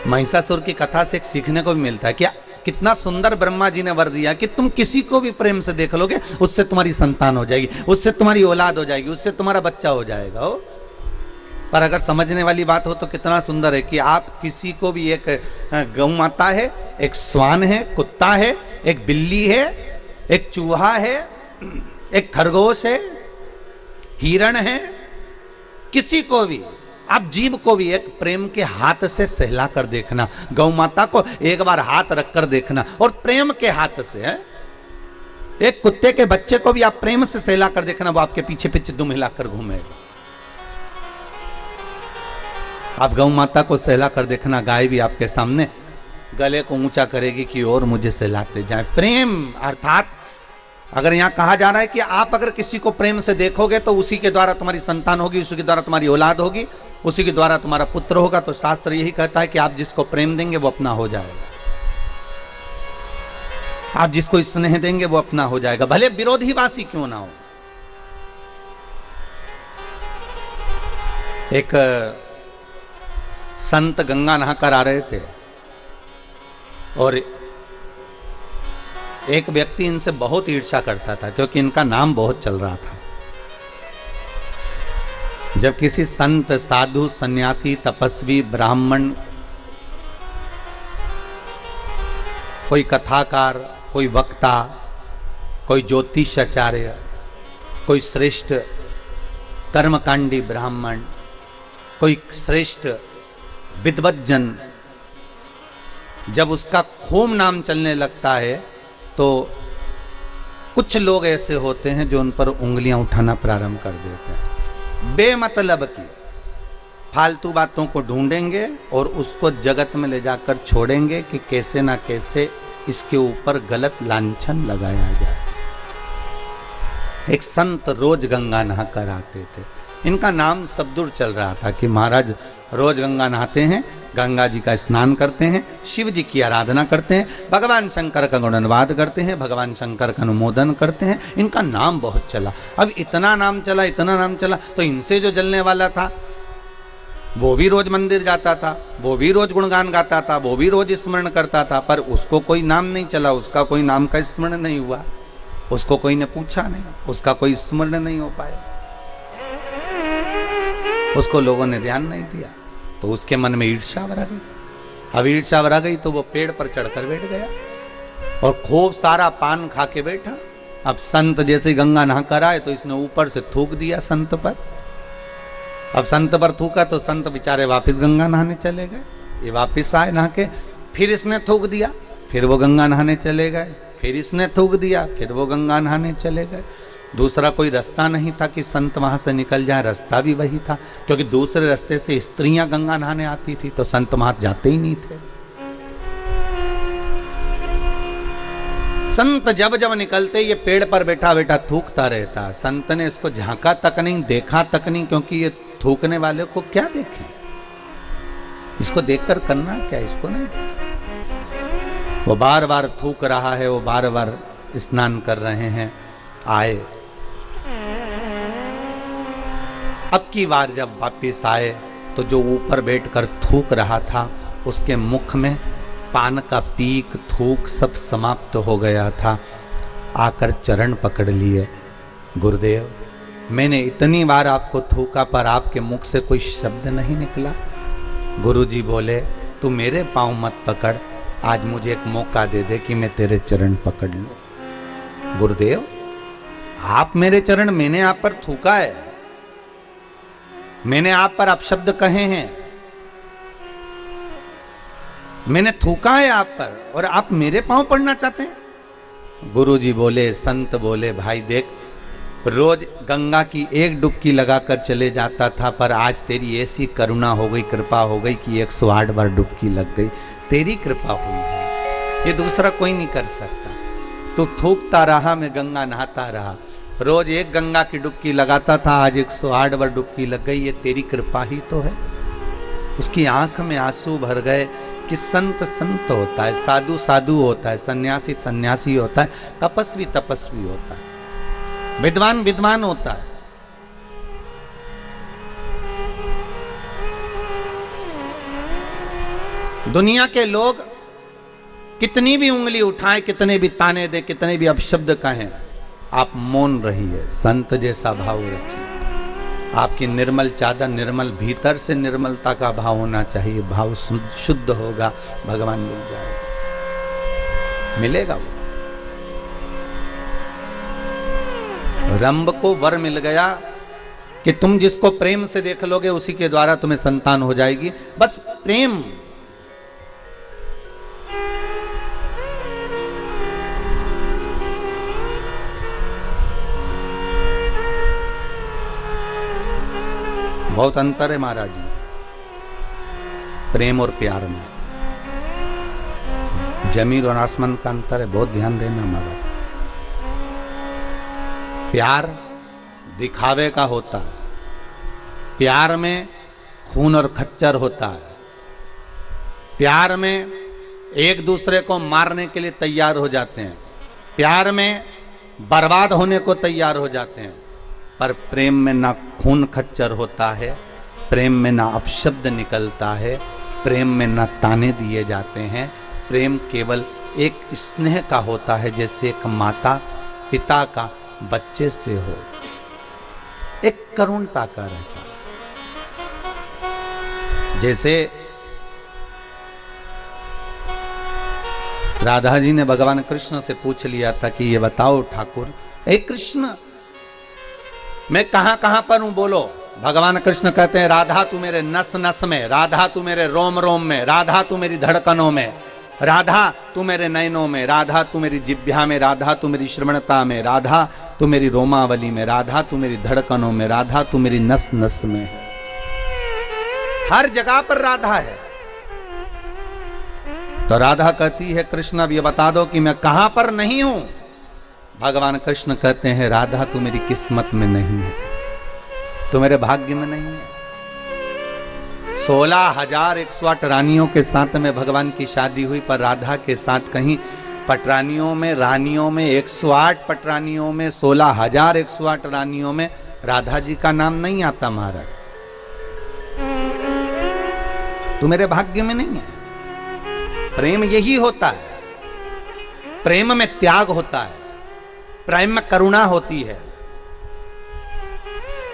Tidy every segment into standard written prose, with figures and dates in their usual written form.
महिषासुर की कथा से एक सीखने को भी मिलता है कि कितना सुंदर ब्रह्मा जी ने वर दिया कि तुम किसी को भी प्रेम से देख लोगे, उससे तुम्हारी संतान हो जाएगी, उससे तुम्हारी औलाद हो जाएगी, उससे तुम्हारा बच्चा हो जाएगा। हो पर अगर समझने वाली बात हो तो कितना सुंदर है कि आप किसी को भी, एक गौ माता है, एक स्वान है, कुत्ता है, एक बिल्ली है, एक चूहा है, एक खरगोश है, हिरण है, किसी को भी, आप जीव को भी एक प्रेम के हाथ से सहला कर देखना। गौ माता को एक बार हाथ रखकर देखना और प्रेम के हाथ से है। एक कुत्ते के बच्चे को भी आप प्रेम से सहला कर देखना, वो आपके पीछे पीछे दुम हिलाकर घूमेगा। आप गौ माता को सहला कर देखना, गाय भी आपके सामने गले को ऊंचा करेगी कि और मुझे सहलाते जाए। प्रेम अर्थात अगर यहां कहा जा रहा है कि आप अगर किसी को प्रेम से देखोगे तो उसी के द्वारा तुम्हारी संतान होगी, उसी के द्वारा तुम्हारी औलाद होगी, उसी के द्वारा तुम्हारा पुत्र होगा। तो शास्त्र यही कहता है कि आप जिसको प्रेम देंगे वो अपना हो जाएगा, आप जिसको स्नेह देंगे वो अपना हो जाएगा, भले विरोधीवासी क्यों ना हो। एक संत गंगा नहाकर आ रहे थे और एक व्यक्ति इनसे बहुत ईर्ष्या करता था क्योंकि इनका नाम बहुत चल रहा था। जब किसी संत, साधु, सन्यासी, तपस्वी, ब्राह्मण, कोई कथाकार, कोई वक्ता, कोई ज्योतिषाचार्य, कोई श्रेष्ठ कर्मकांडी ब्राह्मण, कोई श्रेष्ठ विद्वज्जन, जब उसका खूब नाम चलने लगता है तो कुछ लोग ऐसे होते हैं जो उन पर उंगलियां उठाना प्रारंभ कर देते हैं। बेमतलब की फालतू बातों को ढूंढेंगे और उसको जगत में ले जाकर छोड़ेंगे कि कैसे ना कैसे इसके ऊपर गलत लांछन लगाया जाए। एक संत रोज गंगा नहाकर आते थे। इनका नाम सब दूर चल रहा था कि महाराज रोज गंगा नहाते हैं, गंगा जी का स्नान करते हैं, शिव जी की आराधना करते हैं, भगवान शंकर का गुणानुवाद करते हैं, भगवान शंकर का अनुमोदन करते हैं। इनका नाम बहुत चला। अब इतना नाम चला, इतना नाम चला, तो इनसे जो जलने वाला था वो भी रोज मंदिर जाता था, वो भी रोज गुणगान गाता था, वो भी रोज स्मरण करता था, पर उसको कोई नाम नहीं चला, उसका कोई नाम का स्मरण नहीं हुआ, उसको कोई ने पूछा नहीं, उसका कोई स्मरण नहीं हो पाया, उसको लोगों ने ध्यान नहीं दिया, तो उसके मन में ईर्ष्या भरा गई। अब ईर्ष्या भरा गई तो वो पेड़ पर चढ़कर बैठ गया और खूब सारा पान खा के बैठा। अब संत जैसे गंगा नहाकर आए तो इसने ऊपर से थूक दिया संत पर। अब संत पर थूका तो संत बेचारे वापस गंगा नहाने चले गए। ये वापस आए नहा के, फिर इसने थूक दिया, फिर वो गंगा नहाने चले गए, फिर इसने थूक दिया, फिर वो गंगा नहाने चले गए। दूसरा कोई रास्ता नहीं था कि संत वहां से निकल जाए, रास्ता भी वही था क्योंकि दूसरे रास्ते से स्त्रियां गंगा नहाने आती थी, तो संत वहां जाते ही नहीं थे। संत जब जब निकलते ये पेड़ पर बैठा बैठा थूकता रहता। संत ने इसको झांका तक नहीं, देखा तक नहीं, क्योंकि ये थूकने वाले को क्या देखें, इसको देखकर करना क्या, इसको नहीं देखा। वो बार बार थूक रहा है, वो बार बार स्नान कर रहे हैं। आए, अब की बार जब वापिस आए तो जो ऊपर बैठकर थूक रहा था उसके मुख में पान का पीक, थूक सब समाप्त हो गया था। आकर चरण पकड़ लिए, गुरुदेव मैंने इतनी बार आपको थूका पर आपके मुख से कोई शब्द नहीं निकला। गुरुजी बोले तू मेरे पांव मत पकड़, आज मुझे एक मौका दे दे कि मैं तेरे चरण पकड़ लूं। गुरुदेव आप मेरे चरण, मैंने आप पर थूका है, मैंने आप पर अपशब्द कहे हैं, मैंने थूका है आप पर और आप मेरे पांव पड़ना चाहते हैं। गुरुजी बोले, संत बोले भाई देख, रोज गंगा की एक डुबकी लगाकर चले जाता था पर आज तेरी ऐसी करुणा हो गई, कृपा हो गई कि 108 बार डुबकी लग गई। तेरी कृपा हुई है, ये दूसरा कोई नहीं कर सकता। तू थूकता रहा, मैं गंगा नहाता रहा, रोज एक गंगा की डुबकी लगाता था, आज 108 बार डुबकी लग गई, ये तेरी कृपा ही तो है। उसकी आंख में आंसू भर गए कि संत संत होता है, साधु साधु होता है, सन्यासी सन्यासी होता है, तपस्वी तपस्वी होता है, विद्वान विद्वान होता है। दुनिया के लोग कितनी भी उंगली उठाएं, कितने भी ताने दें, कितने भी अपशब्द कहें, आप मौन रहिए, संत जैसा भाव रखिए। आपकी निर्मल चादर, निर्मल भीतर से निर्मलता का भाव होना चाहिए। भाव शुद्ध होगा, भगवान मिल जाएगा, मिलेगा वो। रंभ को वर मिल गया कि तुम जिसको प्रेम से देख लोगे उसी के द्वारा तुम्हें संतान हो जाएगी। बस प्रेम। बहुत अंतर है महाराज जी प्रेम और प्यार में। जमीन और आसमान का अंतर है, बहुत ध्यान देना हमारा। प्यार दिखावे का होता है, प्यार में खून और खच्चर होता है, प्यार में एक दूसरे को मारने के लिए तैयार हो जाते हैं, प्यार में बर्बाद होने को तैयार हो जाते हैं। पर प्रेम में ना खून खच्चर होता है, प्रेम में ना अपशब्द निकलता है, प्रेम में ना ताने दिए जाते हैं। प्रेम केवल एक स्नेह का होता है, जैसे एक माता पिता का बच्चे से हो, एक करुणता का रहता है। जैसे राधा जी ने भगवान कृष्ण से पूछ लिया था कि ये बताओ ठाकुर, हे कृष्ण मैं कहां कहां पर हूं, बोलो। भगवान कृष्ण कहते हैं राधा तू मेरे नस नस में, राधा तू मेरे रोम रोम में, राधा तू मेरी धड़कनों में, राधा तू मेरे नयनों में, राधा तू मेरी जिह्वा में, राधा तू मेरी श्रवणता में, राधा तू मेरी रोमावली में, राधा तू मेरी धड़कनों में, राधा तू मेरी नस नस में। हर जगह पर राधा है। तो राधा कहती है कृष्ण अब ये बता दो कि मैं कहां पर नहीं हूं। भगवान कृष्ण कहते हैं राधा तू मेरी किस्मत में नहीं है, तू मेरे भाग्य में नहीं है। 16,108 रानियों के साथ में भगवान की शादी हुई, पर राधा के साथ कहीं पटरानियों में, रानियों में 108 पटरानियों में, 16,108 रानियों में राधा जी का नाम नहीं आता। महाराज तू मेरे भाग्य में नहीं है। प्रेम यही होता है, प्रेम में त्याग होता है, प्रेम में करुणा होती है।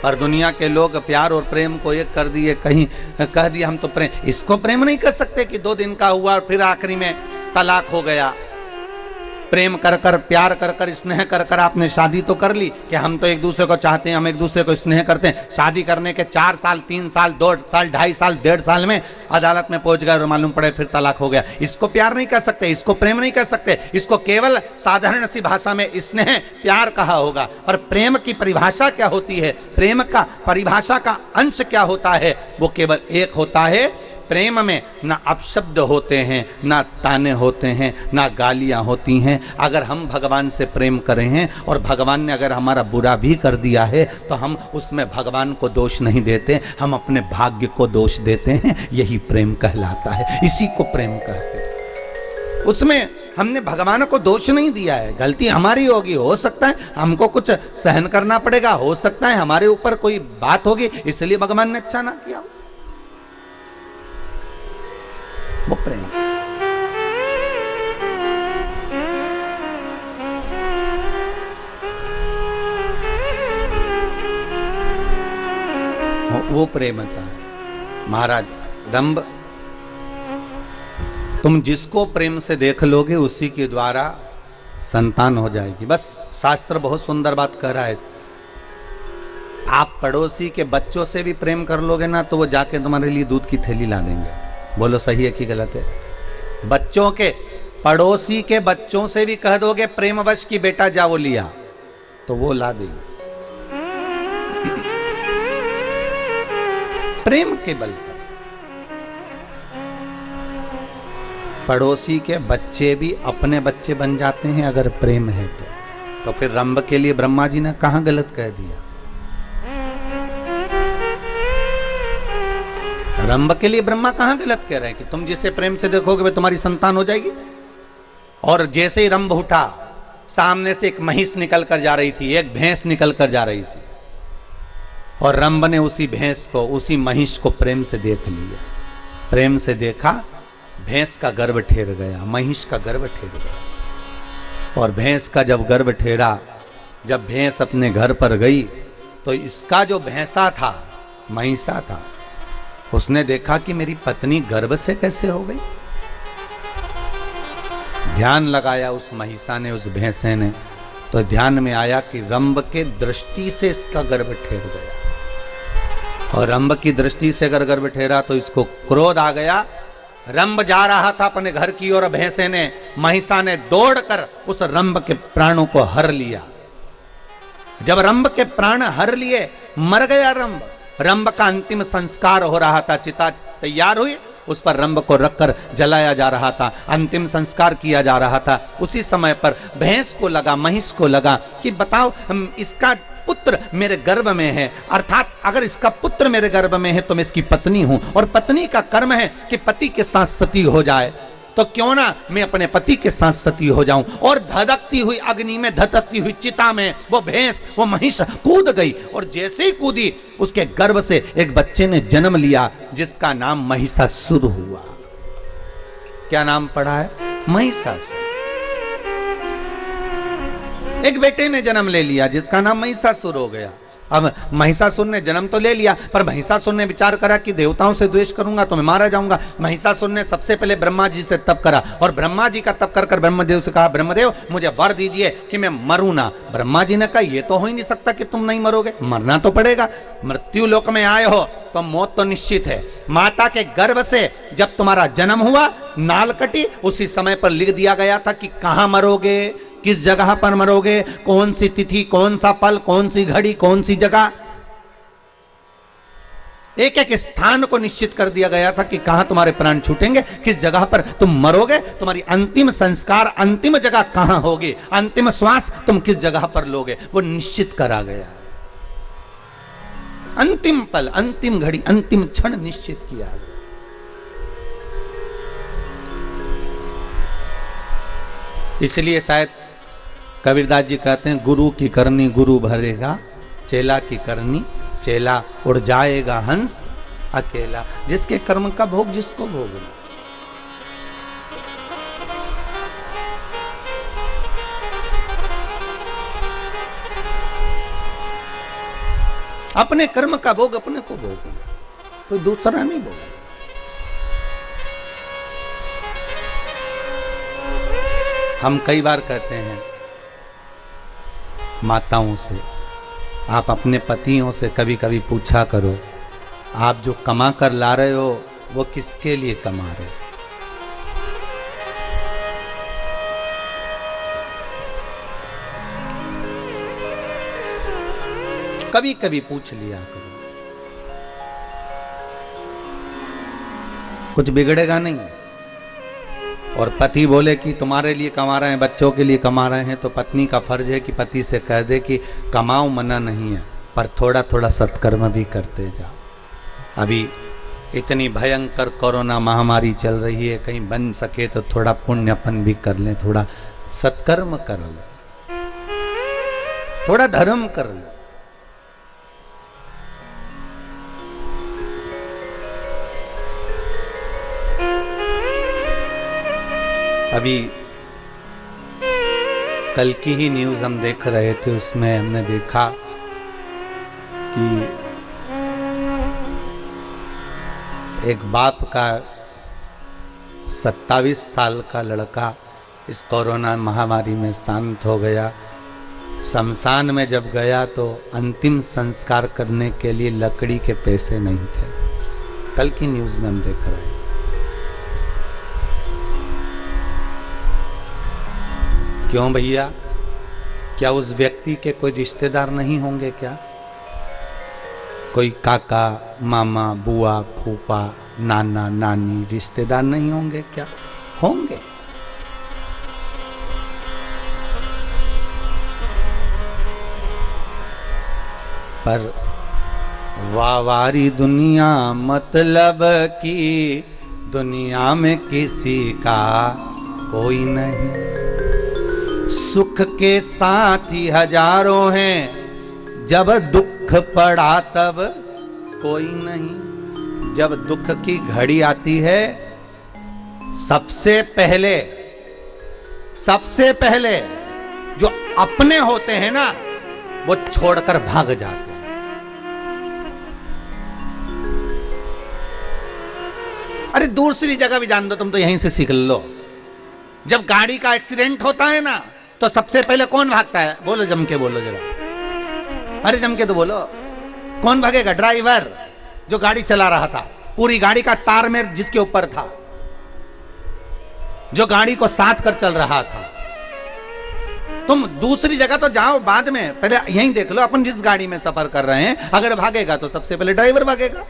पर दुनिया के लोग प्यार और प्रेम को एक कर दिए, कहीं कह दिया हम तो प्रेम, इसको प्रेम नहीं कर सकते कि 2 दिन का हुआ और फिर आखिरी में तलाक हो गया। प्रेम कर कर, प्यार कर कर, स्नेह कर कर आपने शादी तो कर ली कि हम तो एक दूसरे को चाहते हैं, हम एक दूसरे को स्नेह करते हैं। शादी करने के 4 साल, 3 साल, 2 साल, 2.5 साल, 1.5 साल में अदालत में पहुंच गए और मालूम पड़े फिर तलाक हो गया। इसको प्यार नहीं कह सकते, इसको प्रेम नहीं कह सकते, इसको केवल साधारण सी भाषा में स्नेह प्यार कहा होगा। पर प्रेम की परिभाषा क्या होती है, प्रेम का परिभाषा का अंश क्या होता है, वो केवल एक होता है। प्रेम में ना अपशब्द होते हैं, ना ताने होते हैं, ना गालियां होती हैं। अगर हम भगवान से प्रेम करें हैं और भगवान ने अगर हमारा बुरा भी कर दिया है तो हम उसमें भगवान को दोष नहीं देते, हम अपने भाग्य को दोष देते हैं। यही प्रेम कहलाता है, इसी को प्रेम कहते हैं। उसमें हमने भगवान को दोष नहीं दिया है। गलती हमारी होगी, हो सकता है हमको कुछ सहन करना पड़ेगा, हो सकता है हमारे ऊपर कोई बात होगी इसलिए भगवान ने अच्छा ना किया, वो प्रेम। वो प्रेमता है। महाराज रंभ, तुम जिसको प्रेम से देख लोगे उसी के द्वारा संतान हो जाएगी। बस शास्त्र बहुत सुंदर बात कह रहा है, आप पड़ोसी के बच्चों से भी प्रेम कर लोगे ना तो वो जाके तुम्हारे लिए दूध की थैली ला देंगे। बोलो सही है कि गलत है? बच्चों के, पड़ोसी के बच्चों से भी कह दोगे प्रेमवश की बेटा जा वो लिया, तो वो ला देंगे। प्रेम के बल पर पड़ोसी के बच्चे भी अपने बच्चे बन जाते हैं अगर प्रेम है तो फिर रंभ के लिए ब्रह्मा जी ने कहां गलत कह दिया? रंभ के लिए ब्रह्मा कहां गलत कह रहे हैं कि तुम जिसे प्रेम से देखोगे वे तुम्हारी संतान हो जाएगी। और जैसे ही रंभ उठा, सामने से एक महिष निकल कर जा रही थी, एक भैंस निकल कर जा रही थी, और रंभ ने उसी भैंस को, उसी महिष को प्रेम से देख लिया। प्रेम से देखा भैंस का गर्भ ठेर गया, महिष का गर्भ ठेर गया। और भैंस का जब गर्भ ठेरा, जब भैंस अपने घर पर गई तो इसका जो भैंसा था, महिषा था, उसने देखा कि मेरी पत्नी गर्भ से कैसे हो गई। ध्यान लगाया उस महिषा ने, उस भैंसे ने, तो ध्यान में आया कि रंभ के दृष्टि से इसका गर्भ ठेर गया। और रंभ की दृष्टि से अगर गर्भ ठेरा तो इसको क्रोध आ गया। रंभ जा रहा था अपने घर की ओर, भैंसे ने, महिषा ने दौड़कर उस रंभ के प्राणों को हर लिया। जब रंभ के प्राण हर लिए, मर गया रंभ। रंभ का अंतिम संस्कार हो रहा था, चिता तैयार हुई, उस पर रंभ को रखकर जलाया जा रहा था, अंतिम संस्कार किया जा रहा था। उसी समय पर भैंस को लगा, महिष को लगा कि बताओ इसका पुत्र मेरे गर्भ में है, अर्थात अगर इसका पुत्र मेरे गर्भ में है तो मैं इसकी पत्नी हूं, और पत्नी का कर्म है कि पति के साथ सती हो जाए, तो क्यों ना मैं अपने पति के साथ सती हो जाऊं। और धधकती हुई अग्नि में, धधकती हुई चिता में वो भैंस, वो महिष कूद गई। और जैसे ही कूदी, उसके गर्भ से एक बच्चे ने जन्म लिया जिसका नाम महिषासुर हुआ। क्या नाम पड़ा है? महिषासुर। एक बेटे ने जन्म ले लिया जिसका नाम महिषासुर हो गया। अब महिषासुर ने जन्म तो ले लिया, पर महिषासुर ने विचार करा कि देवताओं से द्वेष करूंगा तो मैं मारा जाऊंगा। महिषासुर ने सबसे पहले ब्रह्मा जी से तप करा, और ब्रह्मा जी का तप कर कर ब्रह्मदेव से कहा, ब्रह्मदेव मुझे वर दीजिए कि मैं मरूं ना। ब्रह्मा जी ने कहा, ये तो हो ही नहीं सकता कि तुम नहीं मरोगे, मरना तो पड़ेगा। मृत्यु लोक में आए हो तो मौत तो निश्चित है। माता के गर्भ से जब तुम्हारा जन्म हुआ, नाल कटी, उसी समय पर लिख दिया गया था कि कहां मरोगे, किस जगह पर मरोगे, कौन सी तिथि, कौन सा पल, कौन सी घड़ी, कौन सी जगह, एक एक स्थान को निश्चित कर दिया गया था कि कहां तुम्हारे प्राण छूटेंगे, किस जगह पर तुम मरोगे, तुम्हारी अंतिम संस्कार, अंतिम जगह कहां होगी, अंतिम श्वास तुम किस जगह पर लोगे, वो निश्चित करा गया। अंतिम पल, अंतिम घड़ी, अंतिम क्षण निश्चित किया गया। इसलिए शायद कबीरदास जी कहते हैं, गुरु की करनी गुरु भरेगा, चेला की करनी चेला उड़ जाएगा हंस अकेला। जिसके कर्म का भोग जिसको भोगना। अपने कर्म का भोग अपने को भोगना, कोई दूसरा नहीं भोगना। हम कई बार कहते हैं माताओं से, आप अपने पतियों से कभी कभी पूछा करो, आप जो कमा कर ला रहे हो वो किसके लिए कमा रहे हो? कभी कभी पूछ लिया करो, कुछ बिगड़ेगा नहीं। और पति बोले कि तुम्हारे लिए कमा रहे हैं, बच्चों के लिए कमा रहे हैं, तो पत्नी का फर्ज है कि पति से कह दे कि कमाओ, मना नहीं है, पर थोड़ा थोड़ा सत्कर्म भी करते जाओ। अभी इतनी भयंकर कोरोना महामारी चल रही है, कहीं बन सके तो थोड़ा पुण्यपन भी कर लें, थोड़ा सत्कर्म कर लें, थोड़ा धर्म कर लें। अभी कल की ही न्यूज़ हम देख रहे थे, उसमें हमने देखा कि एक बाप का 27 साल का लड़का इस कोरोना महामारी में शांत हो गया। शमशान में जब गया तो अंतिम संस्कार करने के लिए लकड़ी के पैसे नहीं थे। कल की न्यूज़ में हम देख रहे हैं। क्यों भैया? क्या उस व्यक्ति के कोई रिश्तेदार नहीं होंगे क्या? कोई काका, मामा, बुआ, फूफा, नाना, नानी रिश्तेदार नहीं होंगे क्या? होंगे। पर वावारी दुनिया मतलब की दुनिया में किसी का कोई नहीं। सुख के साथी हजारों हैं, जब दुख पड़ा तब कोई नहीं। जब दुख की घड़ी आती है सबसे पहले जो अपने होते हैं ना, वो छोड़कर भाग जाते हैं। अरे दूसरी जगह भी जान दो, तुम तो यहीं से सीख लो। जब गाड़ी का एक्सीडेंट होता है ना, तो सबसे पहले कौन भागता है? बोलो, जम के बोलो जरा, अरे जम के तो बोलो। कौन भागेगा? ड्राइवर, जो गाड़ी चला रहा था, पूरी गाड़ी का तार में जिसके ऊपर था, जो गाड़ी को साथ कर चल रहा था। तुम दूसरी जगह तो जाओ बाद में, पहले यहीं देख लो अपन जिस गाड़ी में सफर कर रहे हैं। अगर भागेगा तो सबसे पहले ड्राइवर भागेगा।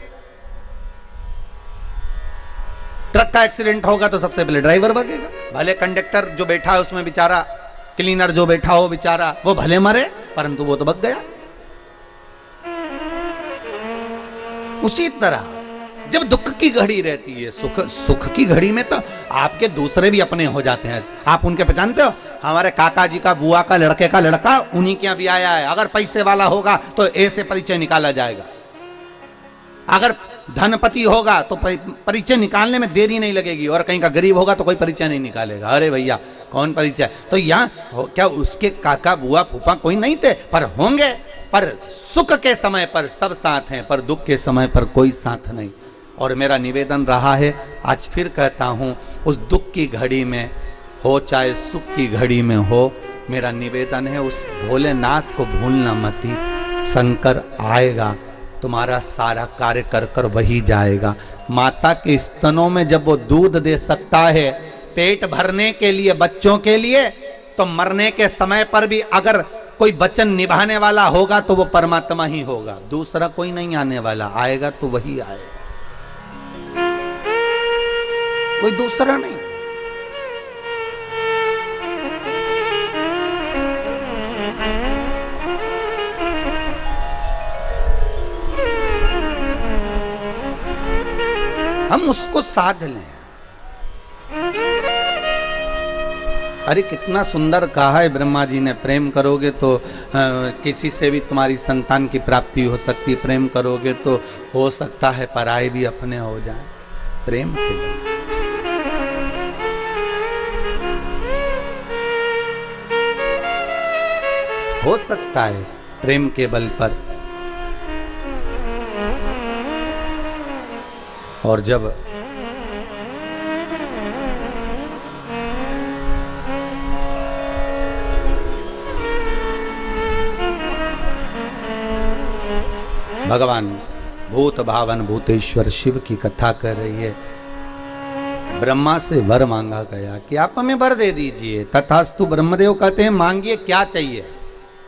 ट्रक का एक्सीडेंट होगा तो सबसे पहले ड्राइवर भागेगा। भले कंडक्टर जो बैठा है उसमें बेचारा, क्लीनर जो बैठा हो बेचारा, वो भले मरे, परंतु वो तो बच गया। उसी तरह जब दुख की घड़ी रहती है, सुख की घड़ी में तो आपके दूसरे भी अपने हो जाते हैं। आप उनके पहचानते हो? हमारे काका जी का बुआ का लड़के का लड़का उन्हीं के यहाँ भी आया है। अगर पैसे वाला होगा तो ए से परिचय निकाला जाएगा, अगर धनपति होगा तो परिचय निकालने में देरी नहीं लगेगी, और कहीं का गरीब होगा तो कोई परिचय नहीं निकालेगा। अरे भैया कौन परिचय? तो यहाँ क्या उसके काका बुआ फूफा कोई नहीं थे? पर होंगे। पर सुख के समय पर सब साथ हैं, पर दुख के समय पर कोई साथ नहीं। और मेरा निवेदन रहा है, आज फिर कहता हूँ, उस दुख की घड़ी में हो चाहे सुख की घड़ी में हो, मेरा निवेदन है उस भोलेनाथ को भूलना मती। शंकर आएगा, तुम्हारा सारा कार्य कर कर वही जाएगा। माता के स्तनों में जब वो दूध दे सकता है पेट भरने के लिए, बच्चों के लिए, तो मरने के समय पर भी अगर कोई वचन निभाने वाला होगा तो वो परमात्मा ही होगा, दूसरा कोई नहीं आने वाला। आएगा तो वही आएगा, कोई दूसरा नहीं। हम उसको साध लें। अरे कितना सुंदर कहा है ब्रह्मा जी ने, प्रेम करोगे तो किसी से भी तुम्हारी संतान की प्राप्ति हो सकती है, प्रेम करोगे तो हो सकता है पराये भी अपने हो जाए। प्रेम के लिए हो सकता है, प्रेम के बल पर। और जब भगवान भूत भावन भूतेश्वर शिव की कथा कर रही है, ब्रह्मा से वर मांगा गया कि आप हमें वर दे दीजिए। तथास्तु ब्रह्मदेव कहते हैं मांगिए क्या चाहिए,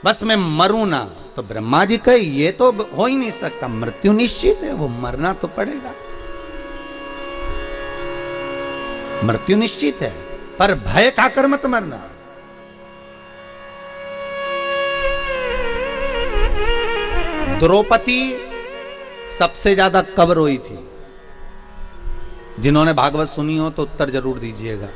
बस मैं मरूं ना। तो ब्रह्मा जी कहे ये तो हो ही नहीं सकता, मृत्यु निश्चित है, वो मरना तो पड़ेगा, मृत्यु निश्चित है, पर भय खाकर मत मरना। द्रौपदी सबसे ज्यादा कब रोई थी? जिन्होंने भागवत सुनी हो तो उत्तर जरूर दीजिएगा।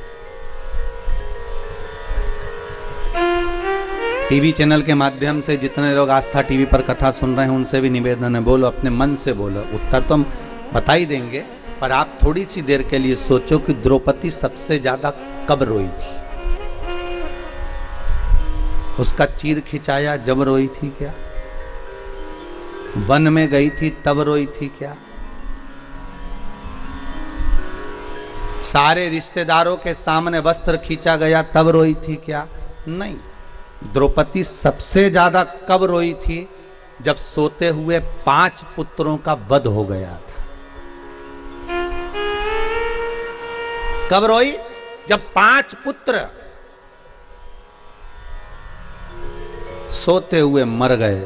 टीवी चैनल के माध्यम से जितने लोग आस्था टीवी पर कथा सुन रहे हैं उनसे भी निवेदन है, बोलो, अपने मन से बोलो। उत्तर तो हम बता ही देंगे, पर आप थोड़ी सी देर के लिए सोचो कि द्रौपदी सबसे ज्यादा कब रोई थी? उसका चीर खिंचाया जब रोई थी क्या? वन में गई थी तब रोई थी क्या? सारे रिश्तेदारों के सामने वस्त्र खींचा गया तब रोई थी क्या? नहीं। द्रौपदी सबसे ज्यादा कब रोई थी? जब सोते हुए 5 पुत्रों का वध हो गया था। कब रोई? जब 5 पुत्र सोते हुए मर गए।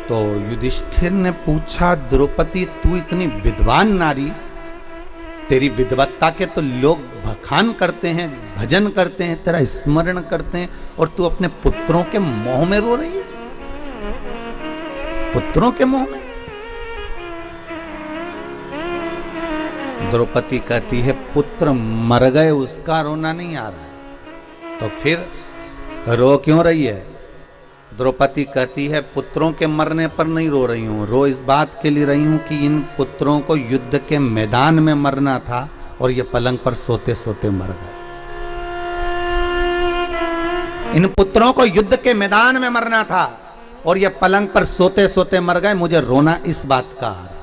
तो युधिष्ठिर ने पूछा, द्रौपदी तू इतनी विद्वान नारी, तेरी विद्वत्ता के तो लोग बखान करते हैं, भजन करते हैं, तेरा स्मरण करते हैं, और तू अपने पुत्रों के मोह में रो रही है? पुत्रों के मोह में? द्रौपदी कहती है पुत्र मर गए उसका रोना नहीं आ रहा है, तो फिर रो क्यों रही है? द्रौपदी कहती है पुत्रों के मरने पर नहीं रो रही हूं, रो इस बात के लिए रही हूं कि इन पुत्रों को युद्ध के मैदान में मरना था और ये पलंग पर सोते सोते मर गए। इन पुत्रों को युद्ध के मैदान में मरना था और ये पलंग पर सोते सोते मर गए। मुझे रोना इस बात का आ रहा,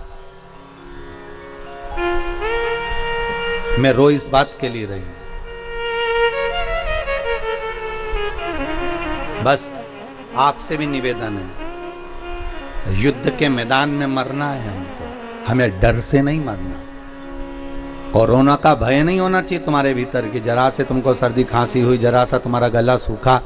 मैं रो इस बात के लिए रही हूं, बस आपसे भी निवेदन है, युद्ध के मैदान में मरना है हमको, हमें डर से नहीं मरना। कोरोना का भय नहीं होना चाहिए तुम्हारे भीतर कि जरा से तुमको सर्दी खांसी हुई, जरा सा तुम्हारा गला सूखा,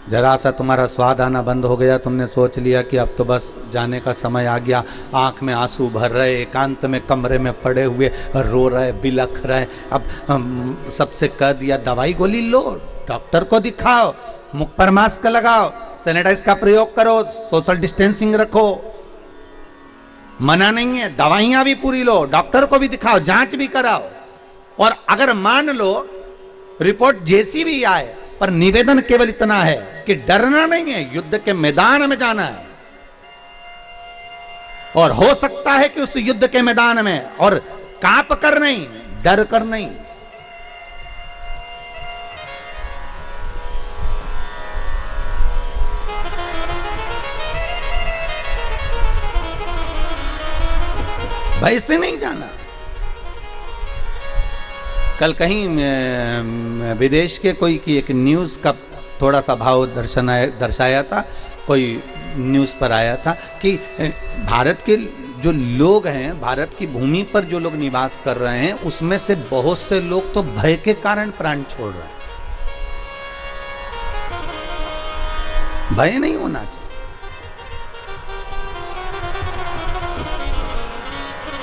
जरा सा तुम्हारा स्वाद आना बंद हो गया, तुमने सोच लिया कि अब तो बस जाने का समय आ गया, आंख में आंसू भर रहे, एकांत में कमरे में पड़े हुए रो रहे, बिलख रहे। अब सबसे कह दिया दवाई गोली लो, डॉक्टर को दिखाओ, मुख पर मास्क लगाओ, सैनिटाइज का प्रयोग करो, सोशल डिस्टेंसिंग रखो, मना नहीं है, दवाइयां भी पूरी लो, डॉक्टर को भी दिखाओ, जांच भी कराओ। और अगर मान लो रिपोर्ट जैसी भी आए, पर निवेदन केवल इतना है कि डरना नहीं है, युद्ध के मैदान में जाना है। और हो सकता है कि उस युद्ध के मैदान में, और कांप कर नहीं, डर कर नहीं, भय से नहीं जाना। कल कहीं विदेश के कोई की एक न्यूज़ का थोड़ा सा भाव दर्शाया था, कोई न्यूज़ पर आया था कि भारत के जो लोग हैं, भारत की भूमि पर जो लोग निवास कर रहे हैं, उसमें से बहुत से लोग तो भय के कारण प्राण छोड़ रहे हैं। भय नहीं होना चाहिए,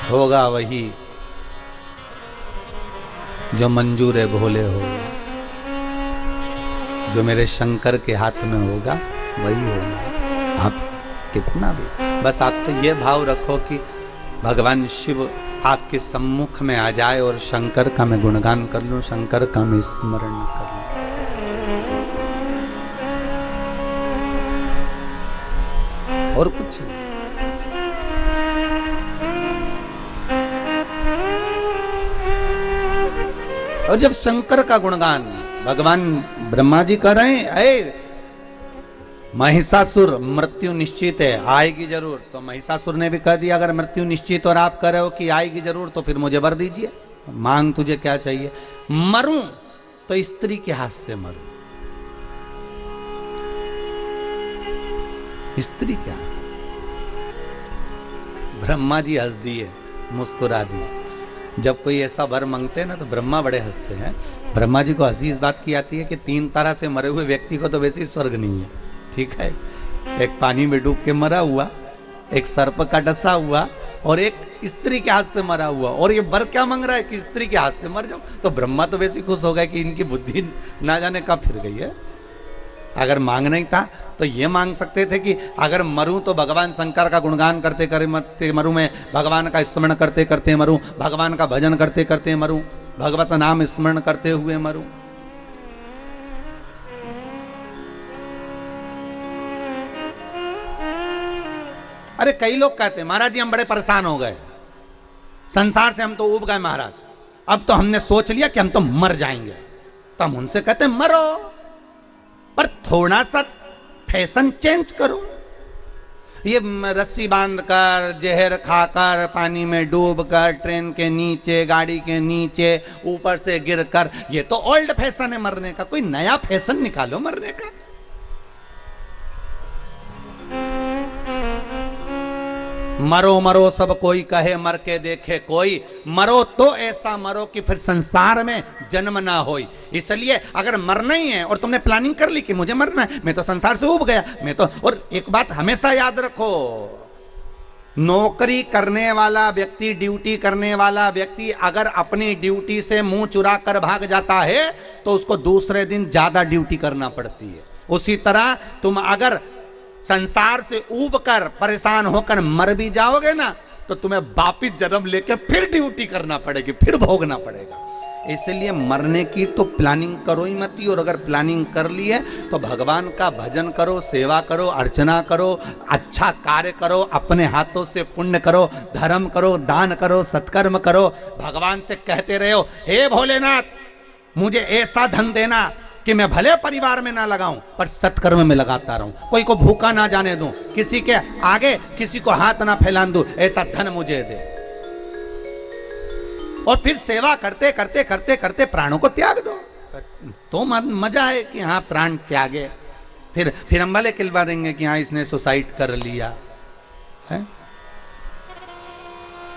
होगा वही जो मंजूर है भोले होगा, जो मेरे शंकर के हाथ में होगा वही होगा। आप कितना भी, बस आप तो ये भाव रखो कि भगवान शिव आपके सम्मुख में आ जाए और शंकर का मैं गुणगान कर लूं, शंकर का मैं स्मरण कर लूं। और कुछ नहीं। और जब शंकर का गुणगान भगवान ब्रह्मा जी कर रहे हैं, अरे महिषासुर मृत्यु निश्चित है, आएगी जरूर, तो महिषासुर ने भी कह दिया अगर मृत्यु निश्चित और आप कह रहे हो कि आएगी जरूर, तो फिर मुझे वर दीजिए, मांग तुझे क्या चाहिए। मरूं तो स्त्री के हाथ से मरूं, स्त्री के हाथ से। ब्रह्मा जी हंस दिए, मुस्कुरा दिए। जब कोई ऐसा वर मांगते हैं ना तो ब्रह्मा बड़े हंसते हैं। ब्रह्मा जी को हंसी इस बात की आती है कि 3 तरह से मरे हुए व्यक्ति को तो वैसे ही स्वर्ग नहीं है, ठीक है। एक पानी में डूब के मरा हुआ, एक सर्प का डसा हुआ, और एक स्त्री के हाथ से मरा हुआ। और ये वर क्या मांग रहा है कि स्त्री के हाथ से मर जाओ। तो ब्रह्मा तो वैसे खुश हो गए कि इनकी बुद्धि ना जाने कब फिर गई है। अगर मांग नहीं था तो ये मांग सकते थे कि अगर मरूं तो भगवान शंकर का गुणगान करते करते मरूं, मैं भगवान का स्मरण करते करते मरूं, भगवान का भजन करते करते मरूं, भगवत नाम स्मरण करते हुए मरूं। अरे कई लोग कहते हैं महाराज जी हम बड़े परेशान हो गए, संसार से हम तो उब गए महाराज, अब तो हमने सोच लिया कि हम तो मर जाएंगे। तो हम उनसे कहते हैं मरो, पर थोड़ा सा फैशन चेंज करो। ये रस्सी बांधकर, जहर खाकर, पानी में डूबकर, ट्रेन के नीचे, गाड़ी के नीचे, ऊपर से गिरकर, ये तो ओल्ड फैशन है मरने का। कोई नया फैशन निकालो मरने का। मरो मरो सब कोई कहे, मर के देखे कोई, मरो तो ऐसा मरो कि फिर संसार में जन्म ना हो। इसलिए अगर मरना ही है और तुमने प्लानिंग कर ली कि मुझे मरना है, मैं तो संसार से उब गया, मैं तो। और एक बात हमेशा याद रखो, नौकरी करने वाला व्यक्ति, ड्यूटी करने वाला व्यक्ति अगर अपनी ड्यूटी से मुंह चुरा कर भाग जाता है तो उसको दूसरे दिन ज्यादा ड्यूटी करना पड़ती है। उसी तरह तुम अगर संसार से ऊब कर, परेशान होकर मर भी जाओगे ना, तो तुम्हें वापिस जन्म लेके फिर ड्यूटी करना पड़ेगी, फिर भोगना पड़ेगा। इसलिए मरने की तो प्लानिंग करो ही मत ही, और अगर प्लानिंग कर ली है तो भगवान का भजन करो, सेवा करो, अर्चना करो, अच्छा कार्य करो, अपने हाथों से पुण्य करो, धर्म करो, दान करो, सत्कर्म करो। भगवान से कहते रहो, हे भोलेनाथ मुझे ऐसा धन देना कि मैं भले परिवार में ना लगाऊं पर सत्कर्म में लगाता रहूं, कोई को भूखा ना जाने दूं, किसी के आगे किसी को हाथ ना फैलान दूं, ऐसा धन मुझे दे। और फिर सेवा करते करते करते करते प्राणों को त्याग दो, तो मजा है कि हाँ प्राण त्यागे। फिर हम भले खिलवा देंगे कि हाँ इसने सुसाइड कर लिया है,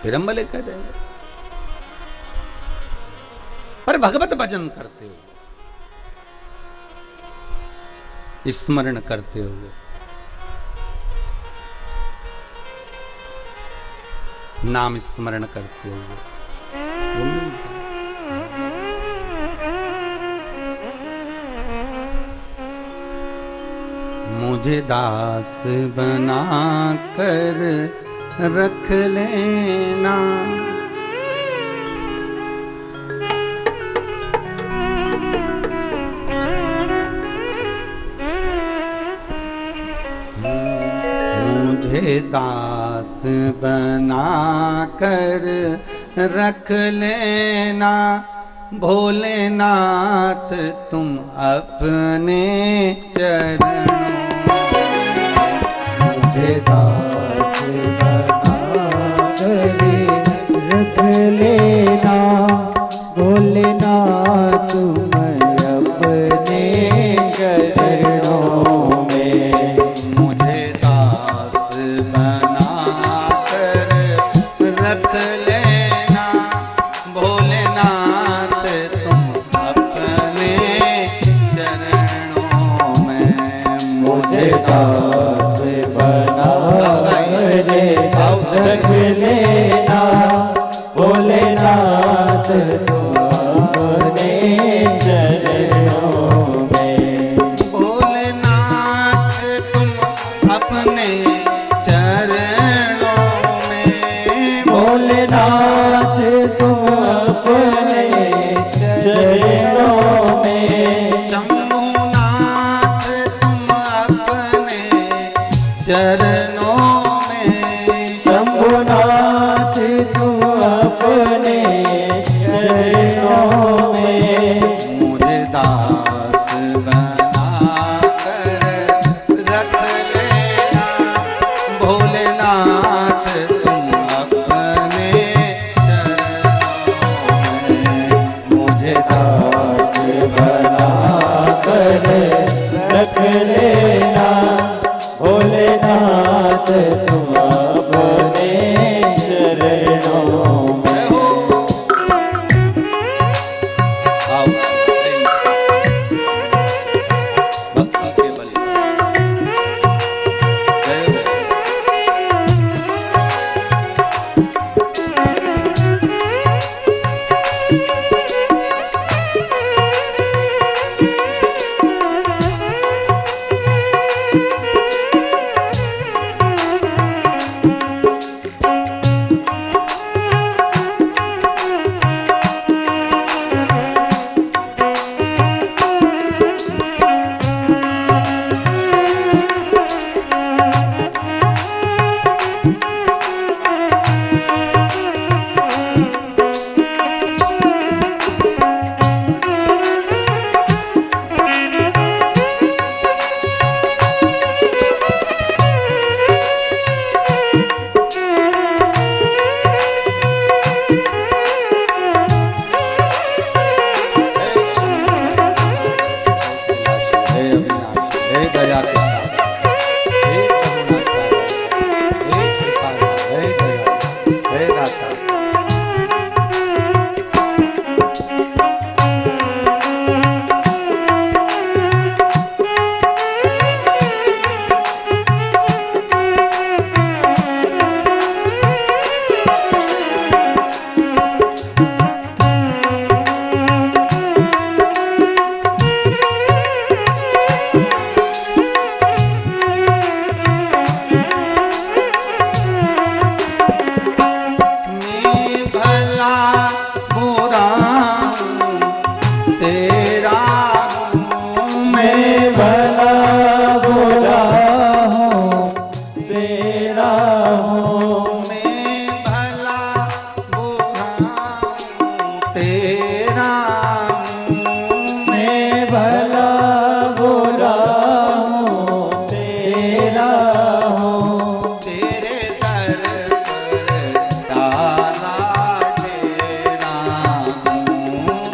फिर हम भले कह देंगे। पर भगवत भजन करते हो, स्मरण करते हुए, नाम स्मरण करते हुए, मुझे दास बना कर रख लेना, मुझे दास बना कर रख लेना, भोलेनाथ तुम अपने चरणों, मुझे दास बना कर रख लेना, भोलेनाथ तुम अपने चरणों में, मुझे दास बना कर रख लेना, भोलेनाथ तुम अपने चरणों में, मुझे दास बना कर रख लेना, भोलेनाथ तुम अपने चरणों में, भोलेनाथ तुम अपने चरणों में, भोलेनाथ तुम अपने चरणों में, शंभुनाथ तुम अपने चरणों में, शंभुनाथ तुम अपने चरणों में, मुझे दास बना कर रख लेना, भोलेनाथ तुम अपने चरणों में, मुझे दास बना कर रख लेना, भोलेनाथ तुम अपने चरणों में, आओ भक्ति के बल जय हो।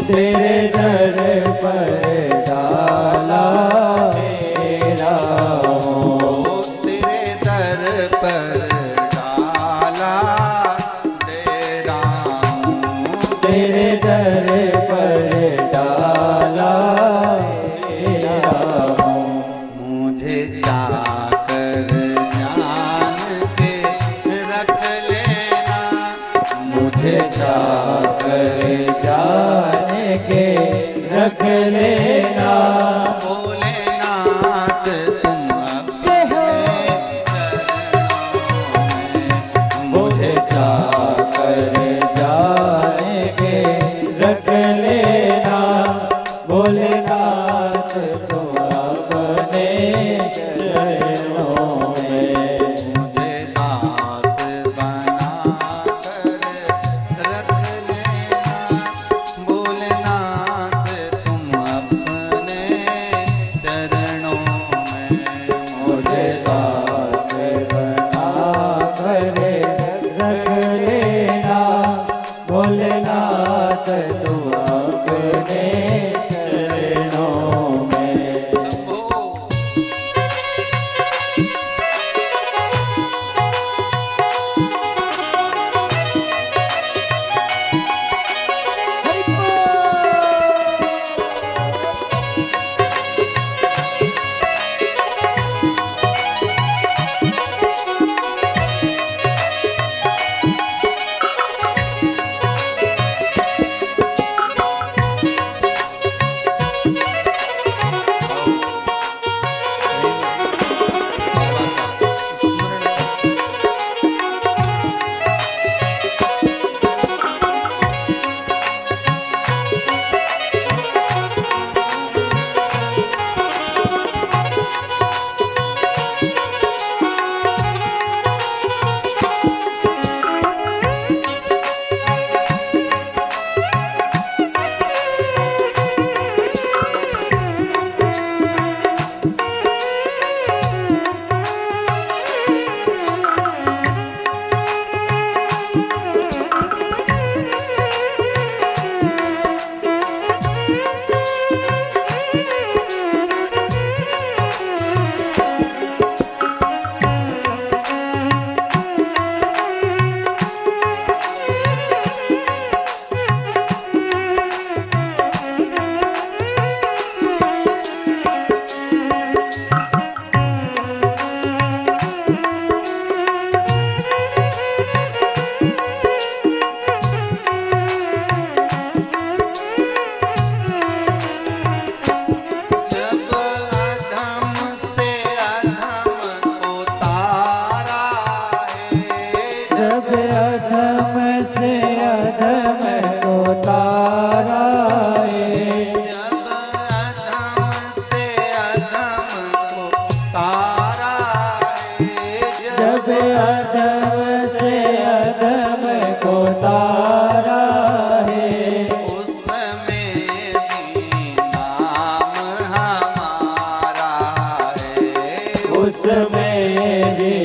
तेरे दर पर डाला मेरा हूँ। तेरे दर पर डाला डेरा हूँ। तेरे दर पर डाला मेरा हूँ। मुझे जाकर जान के रख लेना। मुझे जाकर जान के रख लेना। भोलेनाथ तुम अपने चरणों में मुझे जाकर जान के रख लेना। भोलेनाथ तुम अपने चरणों में। मुझे दास बना कर रख लेना। भोलेनाथ तुम अपने चरणों में। मुझे दास बना कर रख लेना। भोलेनाथ तुम अपने चरणों में। शंभो। जब अधम से अधम को तारा है। जब अधम से अधम को तारा है। जब अधम से अधम को तारा है। जब अधम से अधम को तारा है। उसमें भी नाम हमारा है। उसमें भी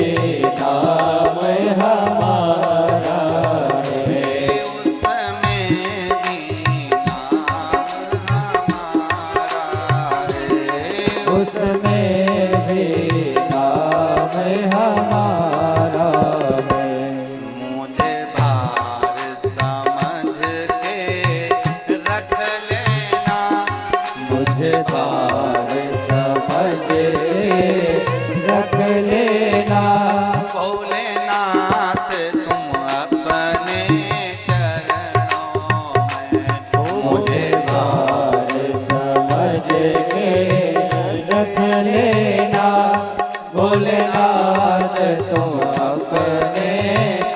नाम हमारा है। उसमें भी नाम हमारा है। उसमें भी नाम हमारा है। मुझे भार समझ के रख लेना। मुझे भार समझ रख लेना। भोलेनाथ तुम अपने चरणों में। मुझे भार समझ के रख लेना। भोलेनाथ तुम अपने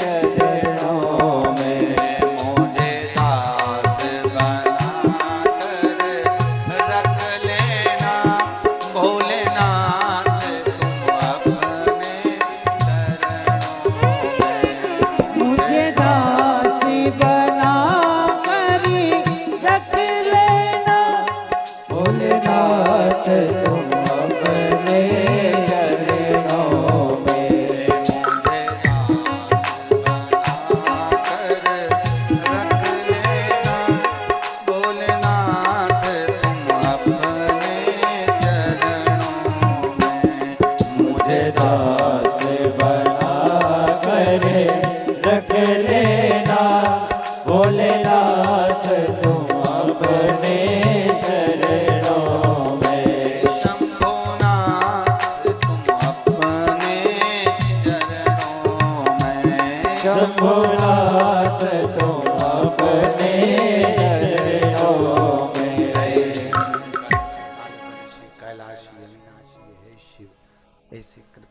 चरणों में। मुझे दास बना कर रख लेना। भोलेनाथ तुम अपने चरणों में। मुझे दासी बना कर रख लेना। भोलेनाथ तुम अपने चरणों में। मुझे दास बना कर रख लेना। भोलेनाथ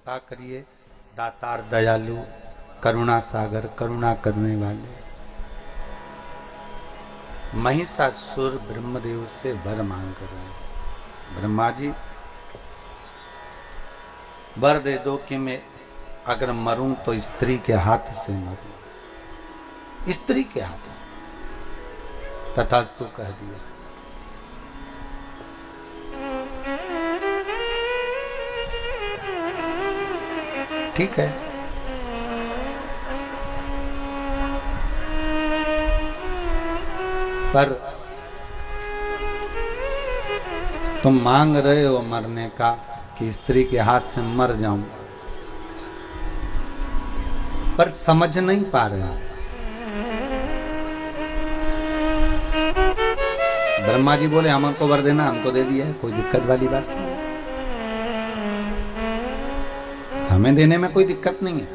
कृपा करिए, दातार दयालु, करुणा सागर, करुणा करने वाले। महिषासुर ब्रह्मदेव से वर मांग कर रहे हैं, ब्रह्मा जी वर दे दो कि मैं अगर मरूं तो स्त्री के हाथ से मरूं, स्त्री के हाथ से। तथास्तु कह दिया। ठीक है, पर तुम मांग रहे हो मरने का कि स्त्री के हाथ से मर जाऊं, पर समझ नहीं पा रहे। ब्रह्मा जी बोले हमको वर देना, हम तो दे दिया है, कोई दिक्कत वाली बात नहीं, हमें देने में कोई दिक्कत नहीं है,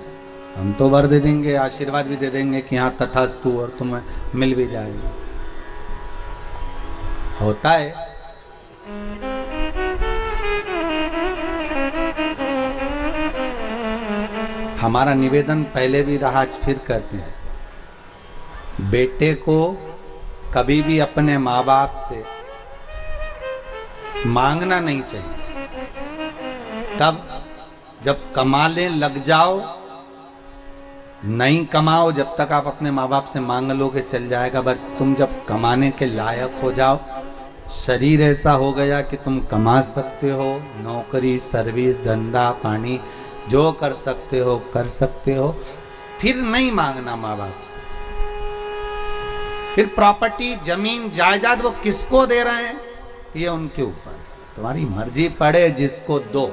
हम तो वर दे देंगे, आशीर्वाद भी दे देंगे कि हाँ तथास्तु, और तुम्हें मिल भी जाएगा। होता है हमारा निवेदन पहले भी रहा, आज फिर कहते हैं, बेटे को कभी भी अपने माँ बाप से मांगना नहीं चाहिए। तब जब कमाने लग जाओ, नहीं कमाओ जब तक आप अपने माँ बाप से मांग लोगे चल जाएगा, बट तुम जब कमाने के लायक हो जाओ, शरीर ऐसा हो गया कि तुम कमा सकते हो, नौकरी सर्विस धंधा पानी जो कर सकते हो कर सकते हो, फिर नहीं मांगना माँ बाप से। फिर प्रॉपर्टी जमीन जायदाद वो किसको दे रहे हैं ये उनके ऊपर, तुम्हारी मर्जी पड़े जिसको दो।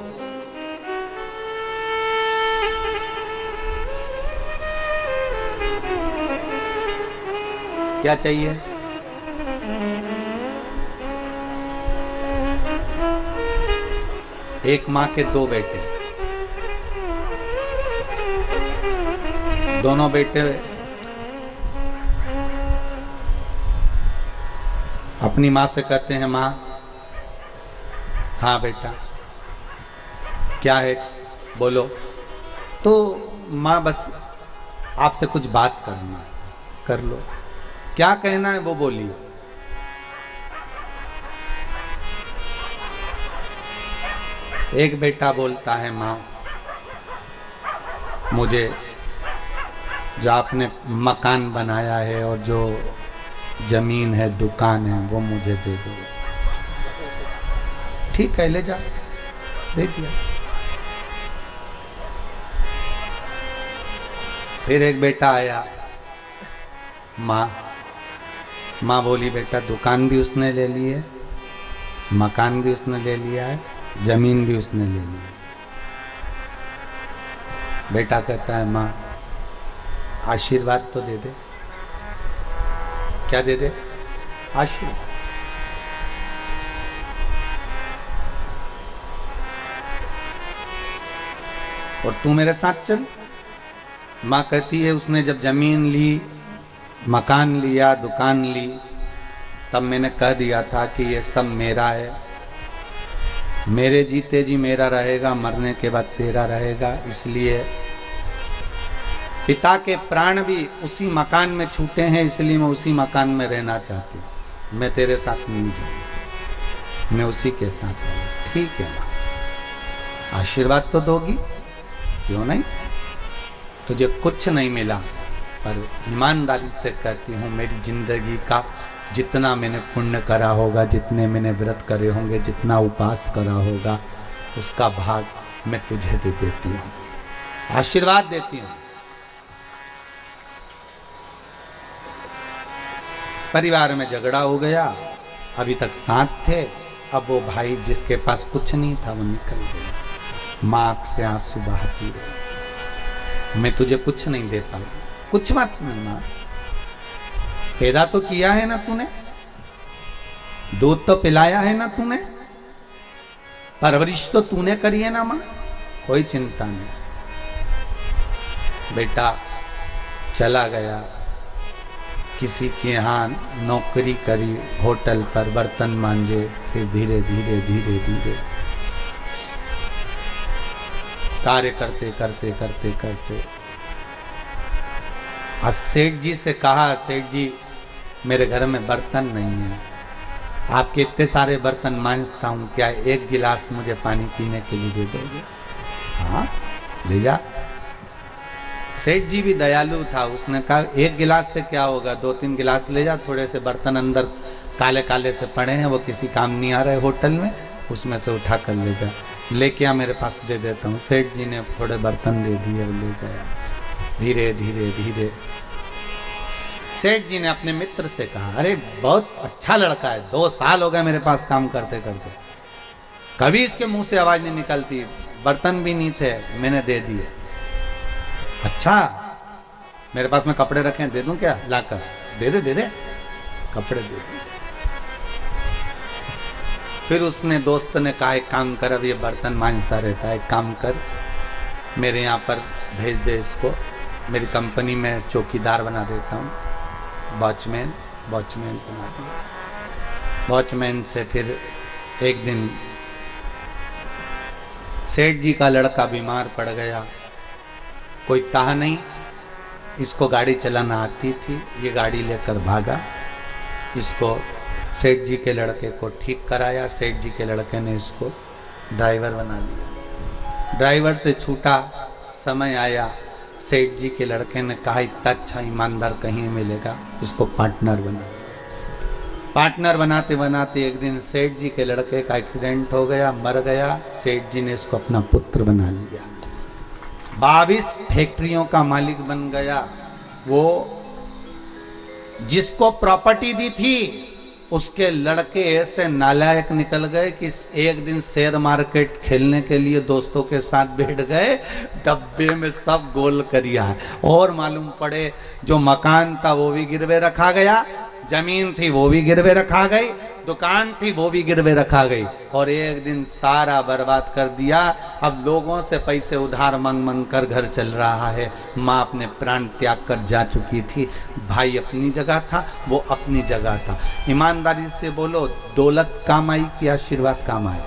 क्या चाहिए? एक मां के दो बेटे, दोनों बेटे अपनी मां से कहते हैं मां, हाँ बेटा क्या है बोलो। तो मां बस आपसे कुछ बात करना है, कर लो, क्या कहना है वो बोलिए। एक बेटा बोलता है मां, मुझे जो आपने मकान बनाया है और जो जमीन है दुकान है वो मुझे दे दो। ठीक है ले जा, दे दिया। फिर एक बेटा आया, माँ बोली बेटा दुकान भी उसने ले ली है, मकान भी उसने ले लिया है, जमीन भी उसने ले ली है। बेटा कहता है माँ आशीर्वाद तो दे दे। क्या दे दे? आशीर्वाद। और तू मेरे साथ चल। माँ कहती है उसने जब जमीन ली, मकान लिया, दुकान ली, तब मैंने कह दिया था कि ये सब मेरा है, मेरे जीते जी मेरा रहेगा, मरने के बाद तेरा रहेगा। इसलिए पिता के प्राण भी उसी मकान में छूटे हैं, इसलिए मैं उसी मकान में रहना चाहती हूँ। मैं तेरे साथ नहीं जाऊंगी, मैं उसी के साथ रहूंगी। ठीक है माँ, आशीर्वाद तो दोगी, क्यों नहीं। तुझे कुछ नहीं मिला, पर ईमानदारी से कहती हूँ मेरी जिंदगी का जितना मैंने पुण्य करा होगा, जितने मैंने व्रत करे होंगे, जितना उपास करा होगा, उसका भाग मैं तुझे दे देती हूँ, आशीर्वाद देती हूँ। परिवार में झगड़ा हो गया, अभी तक साथ थे, अब वो भाई जिसके पास कुछ नहीं था वो निकल गया। माँ आँख से आंसू बहाती रही, मैं तुझे कुछ नहीं दे पाऊँ। कुछ बात नहीं माँ, पैदा तो किया है ना तूने, दूध तो पिलाया है ना तूने, परवरिश तो तूने करी है ना माँ, कोई चिंता नहीं। बेटा चला गया, किसी के यहाँ नौकरी करी, होटल पर बर्तन मांजे, फिर धीरे धीरे धीरे धीरे कार्य करते करते करते करते आज सेठ जी से कहा, सेठ जी मेरे घर में बर्तन नहीं है, आपके इतने सारे बर्तन मांजता हूँ, क्या एक गिलास मुझे पानी पीने के लिए दे दोगे? हाँ ले जा। सेठ जी भी दयालु था, उसने कहा एक गिलास से क्या होगा, 2-3 गिलास ले जा, थोड़े से बर्तन अंदर काले काले से पड़े हैं, वो किसी काम नहीं आ रहे होटल में, उसमें से उठा कर ले जा, लेके आ मेरे पास दे देता हूँ। सेठ जी ने थोड़े बर्तन दे दिए और ले गया। धीरे धीरे धीरे सेठ जी ने अपने मित्र से कहा, अरे बहुत अच्छा लड़का है, 2 साल हो गए मेरे पास काम करते करते, कभी इसके मुंह से आवाज नहीं निकलती, बर्तन भी नहीं थे, मैंने दे दिए। अच्छा मेरे पास में कपड़े रखे हैं, दे दूं क्या लाकर? दे दे दे दे, कपड़े दे दे। फिर उसने दोस्त ने कहा एक काम कर, अब ये बर्तन मांजता रहता है, एक काम कर मेरे यहाँ पर भेज दे इसको, मेरी कंपनी में चौकीदार बना देता हूँ, वॉचमैन बना दिया। वॉचमैन से फिर एक दिन सेठ जी का लड़का बीमार पड़ गया, कोई ताह नहीं, इसको गाड़ी चलाना आती थी, ये गाड़ी लेकर भागा, इसको सेठ जी के लड़के को ठीक कराया, सेठ जी के लड़के ने इसको ड्राइवर बना लिया। ड्राइवर से छूटा, समय आया, सेठ जी के लड़के ने कहा इतना अच्छा ईमानदार कहीं नहीं मिलेगा, इसको पार्टनर बना। पार्टनर बनाते बनाते एक दिन सेठ जी के लड़के का एक्सीडेंट हो गया, मर गया, सेठ जी ने इसको अपना पुत्र बना लिया, 22 फैक्ट्रियों का मालिक बन गया। वो जिसको प्रॉपर्टी दी थी उसके लड़के ऐसे नालायक निकल गए कि एक दिन शेयर मार्केट खेलने के लिए दोस्तों के साथ बैठ गए, डब्बे में सब गोल करिया, और मालूम पड़े जो मकान था वो भी गिरवे रखा गया, जमीन थी वो भी गिरवे रखा गई, दुकान थी वो भी गिरवे रखा गई, और एक दिन सारा बर्बाद कर दिया। अब लोगों से पैसे उधार मांग मांग कर घर चल रहा है। माँ अपने प्राण त्याग कर जा चुकी थी, भाई अपनी जगह था, वो अपनी जगह था। ईमानदारी से बोलो, दौलत काम आई कि आशीर्वाद काम आया?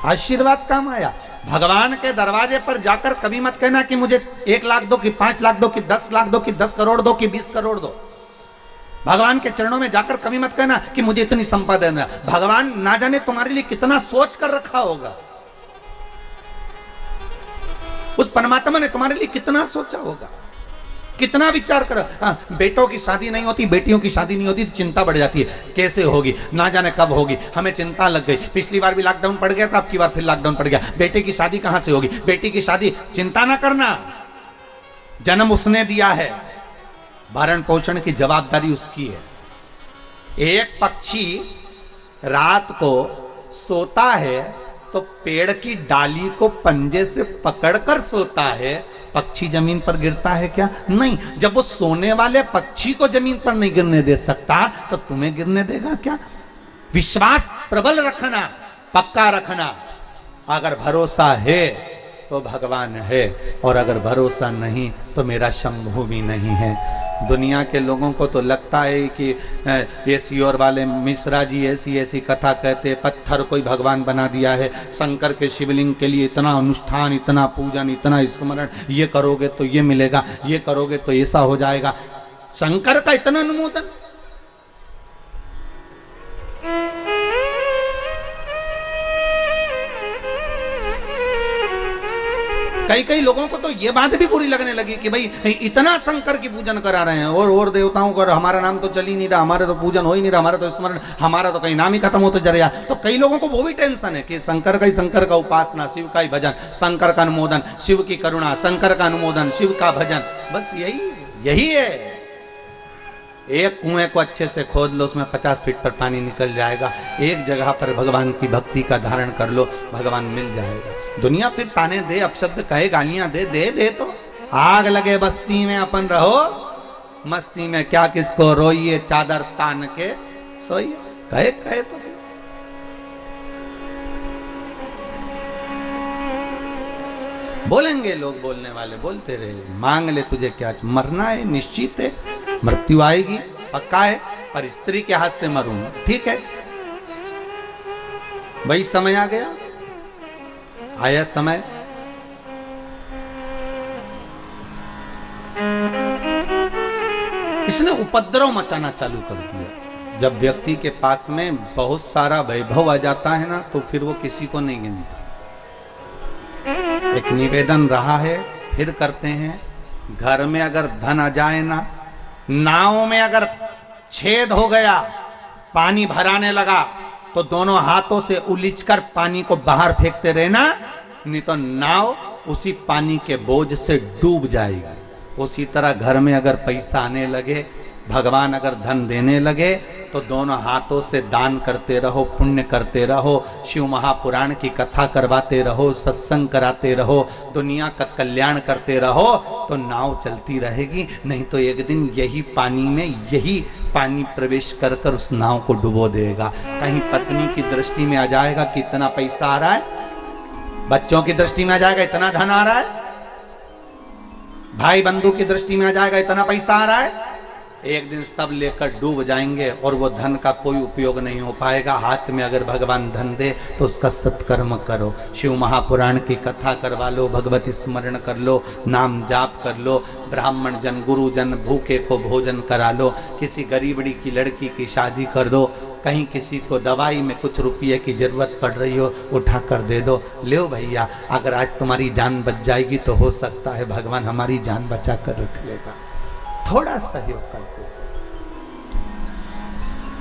आशीर्वाद काम आया। भगवान के दरवाजे पर जाकर कभी मत कहना कि मुझे 1 लाख दो, कि 5 लाख दो, कि 10 लाख दो, कि 10 करोड़ दो, कि 20 करोड़ दो। भगवान के चरणों में जाकर कभी मत कहना कि मुझे इतनी संपदा देना। भगवान ना जाने तुम्हारे लिए कितना सोच कर रखा होगा, उस परमात्मा ने तुम्हारे लिए कितना सोचा होगा, कितना विचार कर। हाँ, बेटों की शादी नहीं होती, बेटियों की शादी नहीं होती तो चिंता बढ़ जाती है, कैसे होगी, ना जाने कब होगी, हमें चिंता लग गई। पिछली बार भी लॉकडाउन पड़ गया था, अब की बार फिर लॉकडाउन पड़ गया, बेटे की शादी कहां से होगी, बेटी की शादी। चिंता ना करना, जन्म उसने दिया है, भरण पोषण की जवाबदारी उसकी है। एक पक्षी रात को सोता है तो पेड़ की डाली को पंजे से पकड़कर सोता है, पक्षी जमीन पर गिरता है क्या? नहीं। जब वो सोने वाले पक्षी को जमीन पर नहीं गिरने दे सकता तो तुम्हें गिरने देगा क्या? विश्वास प्रबल रखना, पक्का रखना। अगर भरोसा है तो भगवान है, और अगर भरोसा नहीं तो मेरा शंभू भी नहीं है। दुनिया के लोगों को तो लगता है कि ये सियोर वाले मिश्रा जी ऐसी ऐसी कथा कहते, पत्थर कोई भगवान बना दिया है, शंकर के शिवलिंग के लिए इतना अनुष्ठान, इतना पूजन, इतना स्मरण, ये करोगे तो ये मिलेगा, ये करोगे तो ऐसा हो जाएगा। शंकर का इतना अनुमोदन। कई लोगों को तो ये बात भी बुरी लगने लगी कि भाई इतना शंकर की पूजन करा रहे हैं, और देवताओं का हमारा नाम तो चल ही नहीं रहा, हमारे तो पूजन हो ही नहीं रहा, हमारा तो स्मरण, हमारा तो कहीं नाम ही खत्म होते जा रहा। तो कई लोगों को वो भी टेंशन है कि शंकर का उपासना, शिव का ही भजन, शंकर का अनुमोदन, शिव की करुणा, शंकर का अनुमोदन, शिव का भजन, बस यही है। एक कुएं को अच्छे से खोद लो, उसमें 50 फीट पर पानी निकल जाएगा। एक जगह पर भगवान की भक्ति का धारण कर लो, भगवान मिल जाएगा। दुनिया फिर ताने दे, अपशब्द कहे, गालियां दे तो आग लगे बस्ती में, अपन रहो मस्ती में, क्या किसको रोइए चादर तान के सोइए, कहे तो। बोलेंगे लोग, बोलने वाले बोलते रहे, मांग ले तुझे क्या, मरना है निश्चित है, मृत्यु आएगी पक्का है, पर स्त्री के हाथ से मरूं, ठीक है। वही समय आ गया, आया समय, इसने उपद्रव मचाना चालू कर दिया। जब व्यक्ति के पास में बहुत सारा वैभव आ जाता है ना, तो फिर वो किसी को नहीं गिनता। एक निवेदन रहा है, फिर करते हैं, घर में अगर धन आ जाए ना, नाव में अगर छेद हो गया, पानी भराने लगा, तो दोनों हाथों से उलीचकर पानी को बाहर फेंकते रहना, नहीं तो नाव उसी पानी के बोझ से डूब जाएगी। उसी तरह घर में अगर पैसा आने लगे, भगवान अगर धन देने लगे, तो दोनों हाथों से दान करते रहो, पुण्य करते रहो, शिव महापुराण की कथा करवाते रहो, सत्संग कराते रहो, दुनिया का कल्याण करते रहो, तो नाव चलती रहेगी। नहीं तो एक दिन यही पानी प्रवेश कर कर उस नाव को डुबो देगा। कहीं पत्नी की दृष्टि में आ जाएगा कि इतना पैसा आ रहा है, बच्चों की दृष्टि में आ जाएगा इतना धन आ रहा है, भाई बंधु की दृष्टि में आ जाएगा इतना पैसा आ रहा है, एक दिन सब लेकर डूब जाएंगे और वो धन का कोई उपयोग नहीं हो पाएगा। हाथ में अगर भगवान धन दे तो उसका सत्कर्म करो, शिव महापुराण की कथा करवा लो, भगवती स्मरण कर लो, नाम जाप कर लो, ब्राह्मण जन गुरुजन भूखे को भोजन करा लो, किसी गरीबड़ी की लड़की की शादी कर दो, कहीं किसी को दवाई में कुछ रुपये की जरूरत पड़ रही हो उठा कर दे दो। लो भैया, अगर आज तुम्हारी जान बच जाएगी तो हो सकता है भगवान हमारी जान बचा कर रख लेगा। थोड़ा सहयोग करते थे।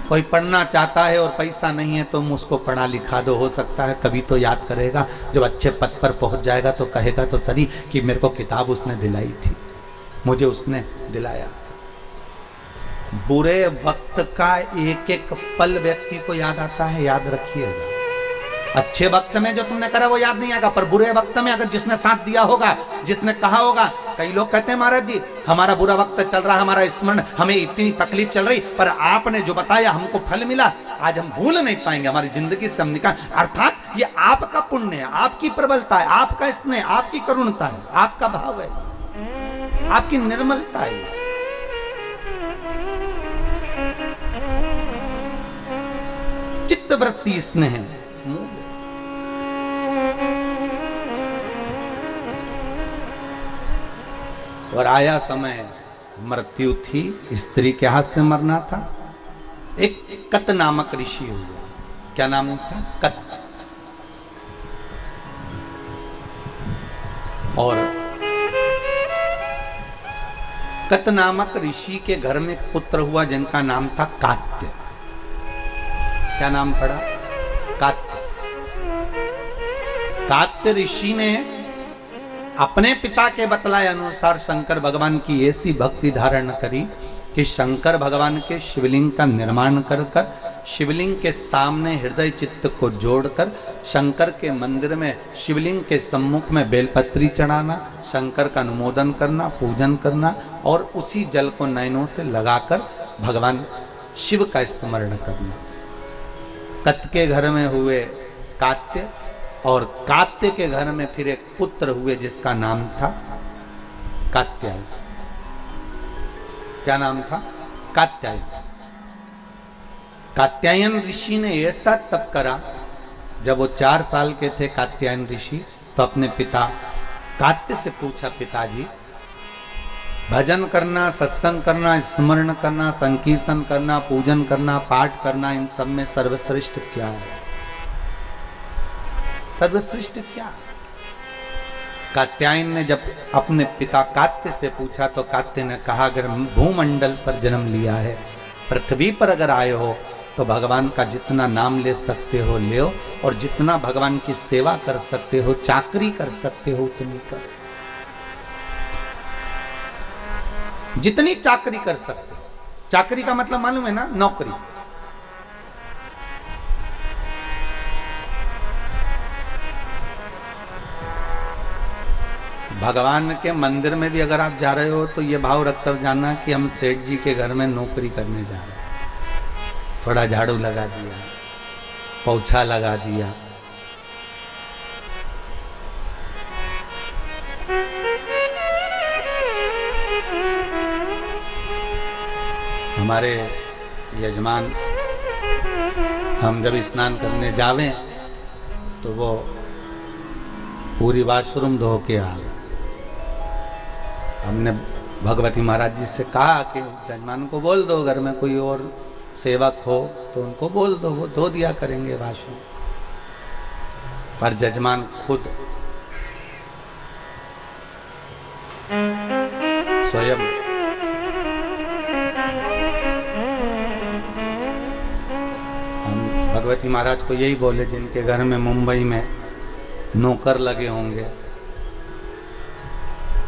कोई पढ़ना चाहता है और पैसा नहीं है, तुम उसको पढ़ा लिखा दो, हो सकता है कभी तो याद करेगा, जब अच्छे पद पर पहुंच जाएगा तो कहेगा तो सही कि मेरे को किताब उसने दिलाई थी, मुझे उसने दिलाया। बुरे वक्त का एक एक पल व्यक्ति को याद आता है, याद रखिएगा। अच्छे वक्त में जो तुमने करा वो याद नहीं आएगा, पर बुरे वक्त में अगर जिसने साथ दिया होगा, जिसने कहा होगा। कई लोग कहते हैं महाराज जी हमारा बुरा वक्त चल रहा है, हमारा स्मरण, हमें इतनी तकलीफ चल रही, पर आपने जो बताया हमको फल मिला, आज हम भूल नहीं पाएंगे, हमारी जिंदगी से हम निकाल। अर्थात ये आपका पुण्य है, आपकी प्रबलता है, आपका स्नेह, आपकी करुणता है, आपका भाव है, आपकी निर्मलता है। चित्तवृत्ति स्नेह है। और आया समय, मृत्यु थी, स्त्री के हाथ से मरना था। एक कत नामक ऋषि हुआ, क्या नाम था? कत। और कत नामक ऋषि के घर में एक पुत्र हुआ जिनका नाम था कात्य। क्या नाम पड़ा? कात्य। कात्य ऋषि ने अपने पिता के बतलाए अनुसार शंकर भगवान की ऐसी भक्ति धारण करी कि शंकर भगवान के शिवलिंग का निर्माण कर शिवलिंग के सामने हृदय चित्त को जोड़कर शंकर के मंदिर में शिवलिंग के सम्मुख में बेलपत्री चढ़ाना, शंकर का अनुमोदन करना, पूजन करना और उसी जल को नयनों से लगाकर भगवान शिव का स्मरण करना। कत के घर में हुए कात्य, और कात्य के घर में फिर एक पुत्र हुए जिसका नाम था कात्यायन। क्या नाम था? कात्यायन। कात्यायन ऋषि ने ऐसा तप करा, जब वो 4 साल के थे कात्यायन ऋषि, तो अपने पिता कात्य से पूछा, पिताजी भजन करना, सत्संग करना, स्मरण करना, संकीर्तन करना, पूजन करना, पाठ करना, इन सब में सर्वश्रेष्ठ क्या है? सर्वश्रेष्ठ क्या? कात्यायन ने जब अपने पिता कात्य से पूछा तो कात्य ने कहा, अगर भूमंडल पर जन्म लिया है, पृथ्वी पर अगर आए हो, तो भगवान का जितना नाम ले सकते हो ले, और जितना भगवान की सेवा कर सकते हो, चाकरी कर सकते हो, उतनी कर। जितनी चाकरी कर सकते हो। चाकरी का मतलब मालूम है ना? नौकरी। भगवान के मंदिर में भी अगर आप जा रहे हो तो ये भाव रखकर जाना कि हम सेठ जी के घर में नौकरी करने जा रहे हैं। थोड़ा झाड़ू लगा दिया, पोछा लगा दिया, हमारे यजमान हम जब स्नान करने जावे तो वो पूरी वाशरूम धो के आ, हमने भगवती महाराज जी से कहा कि जजमान को बोल दो, घर में कोई और सेवक हो तो उनको बोल दो, वो धो दिया करेंगे वाशरूम। पर जजमान खुद स्वयं हम भगवती महाराज को यही बोले, जिनके घर में मुंबई में नौकर लगे होंगे,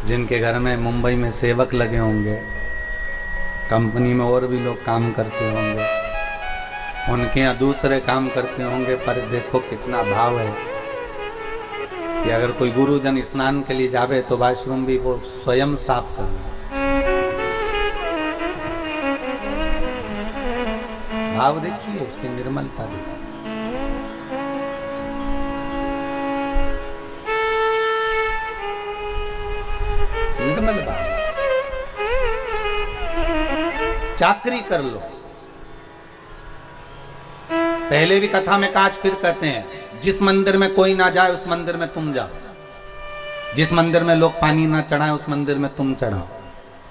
जिनके घर में मुंबई में सेवक लगे होंगे, कंपनी में और भी लोग काम करते होंगे, उनके यहाँ दूसरे काम करते होंगे, पर देखो कितना भाव है कि अगर कोई गुरुजन स्नान के लिए जावे तो वॉशरूम भी वो स्वयं साफ कर। भाव देखिए, उसकी निर्मलता देखिए। निर्मल भाव। चाकरी कर लो, पहले भी कथा में काज फिर कहते हैं, जिस मंदिर में कोई ना जाए उस मंदिर में तुम जाओ, जिस मंदिर में लोग पानी ना चढ़ाए उस मंदिर में तुम चढ़ाओ,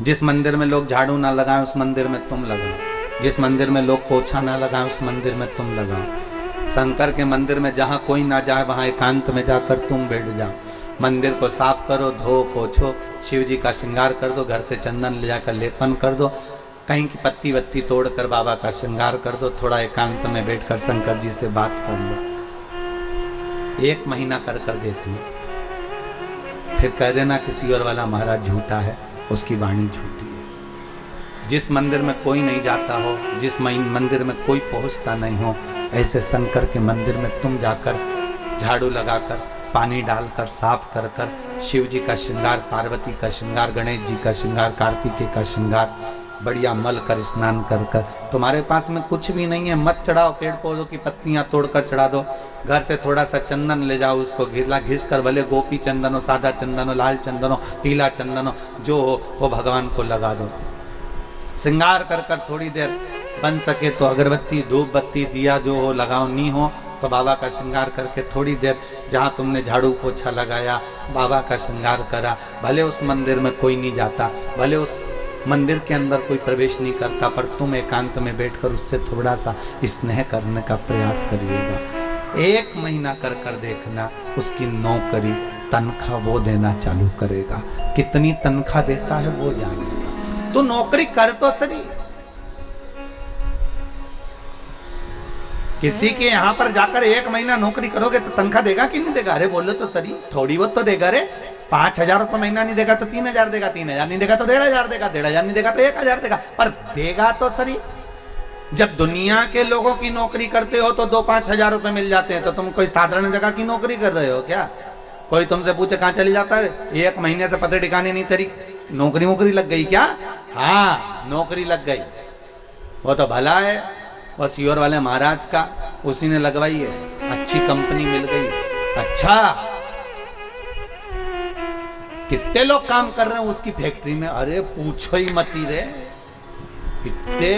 जिस मंदिर में लोग झाड़ू ना लगाए उस मंदिर में तुम लगाओ, जिस मंदिर में लोग पोछा ना लगाए उस मंदिर में तुम लगाओ। शंकर के मंदिर में जहां कोई ना जाए वहां एकांत में जाकर तुम बैठ जाओ। मंदिर को साफ करो, धो पोछो, शिव जी का श्रृंगार कर दो, घर से चंदन ले जाकर लेपन कर दो, कहीं की पत्ती वत्ती तोड़कर बाबा का श्रृंगार कर दो, थोड़ा एकांत में बैठकर शंकर जी से बात कर लो। 1 महीना कर कर देखना, फिर कह देना किसी और वाला महाराज झूठा है, उसकी वाणी झूठी है। जिस मंदिर में कोई नहीं जाता हो, जिस मंदिर में कोई पहुंचता नहीं हो, ऐसे शंकर के मंदिर में तुम जाकर झाड़ू लगाकर, पानी डालकर, साफ कर कर, शिव जी का श्रृंगार, पार्वती का श्रृंगार, गणेश जी का श्रृंगार, कार्तिकेय का श्रृंगार, बढ़िया मल कर स्नान कर कर। तुम्हारे पास में कुछ भी नहीं है, मत चढ़ाओ, पेड़ पौधों की पत्तियां तोड़कर चढ़ा दो, घर से थोड़ा सा चंदन ले जाओ, उसको घिस कर, भले गोपी चंदन हो, सादा चंदन हो, लाल चंदन हो, पीला चंदन हो, जो हो वो भगवान को लगा दो। श्रृंगार कर कर थोड़ी देर, बन सके तो अगरबत्ती, धूप बत्ती, दिया जो हो लगाओ, नहीं हो तो बाबा का श्रृंगार करके थोड़ी देर जहाँ तुमने झाड़ू पोछा लगाया, बाबा का श्रृंगार करा। भले उस मंदिर में कोई नहीं जाता, भले उस मंदिर के अंदर कोई प्रवेश नहीं करता, पर तुम एकांत में बैठकर उससे थोड़ा सा स्नेह करने का प्रयास करिएगा। 1 महीना कर कर देखना, उसकी नौकरी तनख्वाह वो देना चालू करेगा। कितनी तनख्वाह देता है वो जानेगा। तो नौकरी कर तो सही, किसी के यहाँ पर जाकर 1 महीना नौकरी करोगे तो तनख्वाह देगा कि नहीं देगा? अरे बोलो तो सही, थोड़ी बहुत तो देगा रे। 5,000 रुपये महीना नहीं देगा तो 3,000 देगा, 3,000 नहीं देगा तो 1,500 देगा, 1,500 नहीं देगा तो 1,000 देगा, पर देगा तो सही। जब दुनिया के लोगों की नौकरी करते हो तो 2-5 हजार रुपए मिल जाते हैं, तो तुम कोई साधारण जगह की नौकरी कर रहे हो क्या? कोई तुमसे पूछे कहाँ चली जाता है, 1 महीने से पते ठिकाने नहीं, तेरी नौकरी लग गई क्या? हाँ, नौकरी लग गई, वो तो भला है, बस ईश्वर वाले महाराज का उसी ने लगवाई है, अच्छी कंपनी मिल गई। अच्छा, कितने लोग काम कर रहे हैं उसकी फैक्ट्री में? अरे पूछो ही मती रे, कितने।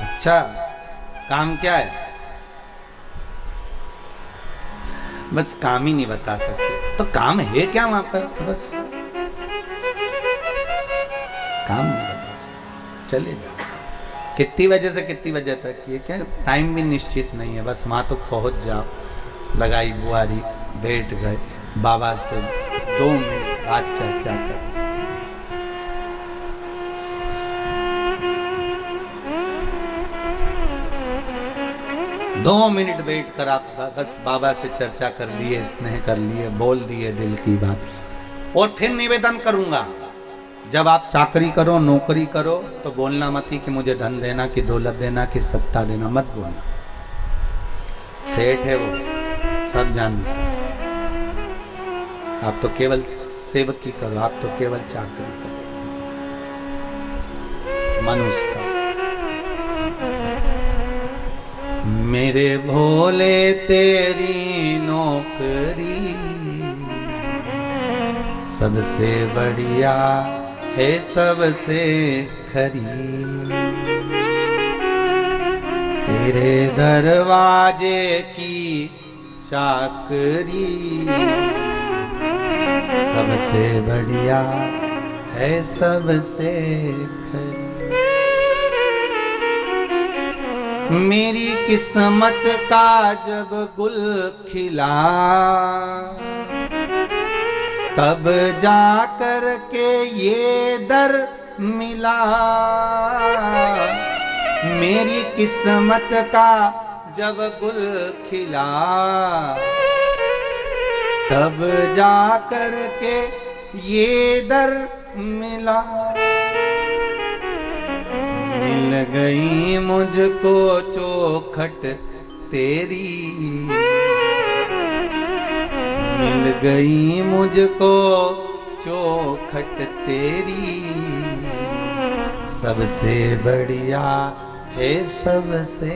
अच्छा, काम क्या है? बस काम ही नहीं बता सकते, तो काम है क्या वहां पर? तो बस काम नहीं बता सकते, चले जाओ। कितनी वजह से कितनी वजह तक, ये क्या टाइम भी निश्चित नहीं है, बस वहां तो पहुंच जाओ, लगाई बुआरी, बैठ गए, बाबा से 2 मिनट बात चर्चा कर, 2 मिनट बैठ कर आप बस बाबा से चर्चा कर लिए, स्नेह कर लिए, बोल दिए दिल की बात। और फिर निवेदन करूंगा, जब आप चाकरी करो, नौकरी करो, तो बोलना मत ही कि मुझे धन देना, कि दौलत देना, कि सत्ता देना, मत बोलना। सेठ है वो, सब जानते हैं। आप तो केवल सेवकी करो, आप तो केवल चाकरी करो, मन उसका। मेरे भोले तेरी नौकरी सबसे बढ़िया है, सबसे खरी, तेरे दरवाजे की चाकरी सबसे बढ़िया है सबसे खरी। मेरी किस्मत का जब गुल खिला तब जाकर के ये दर मिला। मेरी किस्मत का जब गुल खिला तब जाकर के ये दर मिला। मिल गई मुझको चौखट तेरी, मिल गई मुझको चौखट तेरी। सबसे बढ़िया है सबसे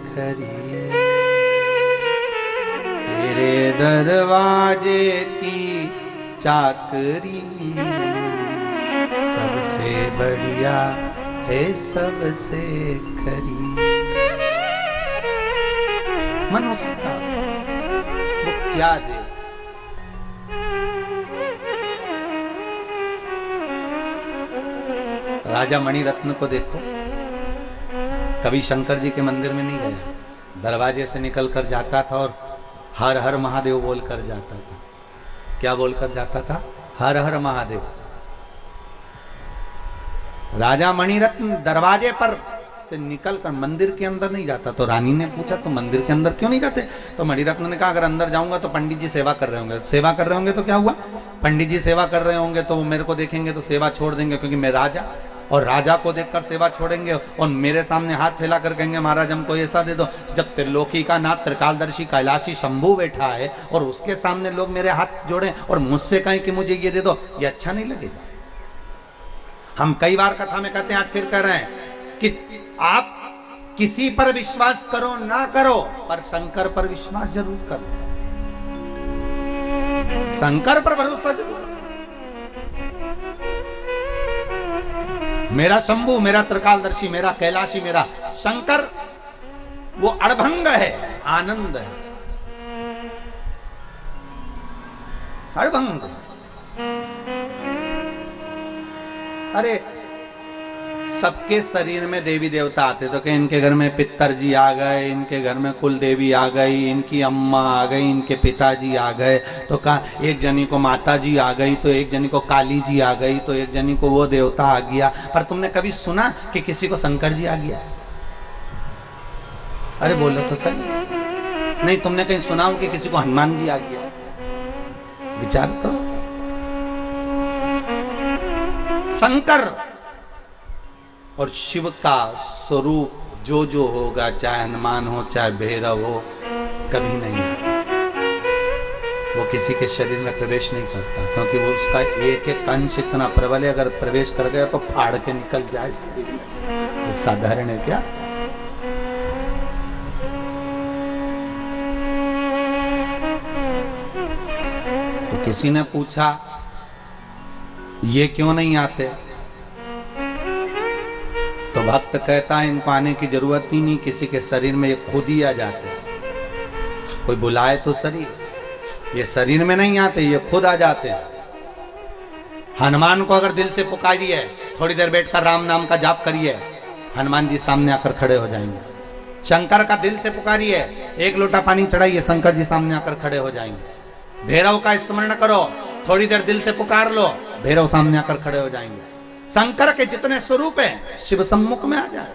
खरी। तेरे दरवाजे की चाकरी सबसे बढ़िया है सबसे खरी। मनुष्य का वो क्या दे। राजा मणिरत्न को देखो, कभी शंकर जी के मंदिर में नहीं गया, दरवाजे से निकलकर जाता था और हर हर महादेव बोलकर जाता था। क्या बोलकर जाता था? हर हर महादेव। राजा मणिरत्न दरवाजे पर से निकलकर मंदिर के अंदर नहीं जाता। तो रानी ने पूछा तो मंदिर के अंदर क्यों नहीं जाते? तो मणिरत्न ने कहा अगर अंदर जाऊंगा तो पंडित जी सेवा कर रहे होंगे। सेवा कर रहे होंगे तो क्या हुआ? पंडित जी सेवा कर रहे होंगे तो वो मेरे को देखेंगे तो सेवा छोड़ देंगे, क्योंकि मैं राजा, और राजा को देखकर सेवा छोड़ेंगे और मेरे सामने हाथ फैला कर कहेंगे महाराज हमको ऐसा दे दो। जब त्रिलोकी का नाथ त्रिकालदर्शी कैलाशी शंभू बैठा है और उसके सामने लोग मेरे हाथ जोड़े और मुझसे कहें कि मुझे ये दे दो, ये अच्छा नहीं लगेगा। हम कई बार कथा में कहते हैं, आज फिर कह रहे हैं कि आप किसी पर विश्वास करो ना करो, पर शंकर पर विश्वास जरूर करो। शंकर पर भरोसा जरूर करो। मेरा शंभू, मेरा त्रिकालदर्शी, मेरा कैलाशी, मेरा शंकर वो अड़भंग है, आनंद है, अड़भंग। अरे सबके शरीर में देवी देवता आते तो कि इनके घर में पितर जी आ गए, इनके घर में कुल देवी आ गई, इनकी अम्मा आ गई, इनके पिताजी आ गए, तो कहा एक जनी को माता जी आ गई, तो एक जनी को काली जी आ गई, तो एक जनी को वो देवता आ गया। पर तुमने कभी सुना कि किसी को शंकर जी आ गया? अरे बोलो तो सही। नहीं, तुमने कहीं सुना हो कि किसी को हनुमान जी आ गया? विचार करो। शंकर और शिव का स्वरूप जो जो होगा, चाहे हनुमान हो चाहे भैरव हो, कभी नहीं आता। वो किसी के शरीर में प्रवेश नहीं करता, क्योंकि वो उसका एक एक अंश इतना प्रबल है, अगर प्रवेश कर गया तो फाड़ के निकल जाए शरीर में से। ये साधारण है क्या? तो किसी ने पूछा ये क्यों नहीं आते? तो भक्त कहता है इनको आने की जरूरत ही नहीं, किसी के शरीर में ये खुद ही आ जाते हैं। कोई बुलाए तो शरीर, ये शरीर में नहीं आते, ये खुद आ जाते हैं। हनुमान को अगर दिल से पुकारिए, थोड़ी देर बैठकर राम नाम का जाप करिए, हनुमान जी सामने आकर खड़े हो जाएंगे। शंकर का दिल से पुकारिए, एक लोटा पानी चढ़ाइए, शंकर जी सामने आकर खड़े हो जाएंगे। भैरव का स्मरण करो, थोड़ी देर दिल से पुकार लो, भैरव सामने आकर खड़े हो जाएंगे। शंकर के जितने स्वरूप हैं शिव सम्मुख में आ जाए।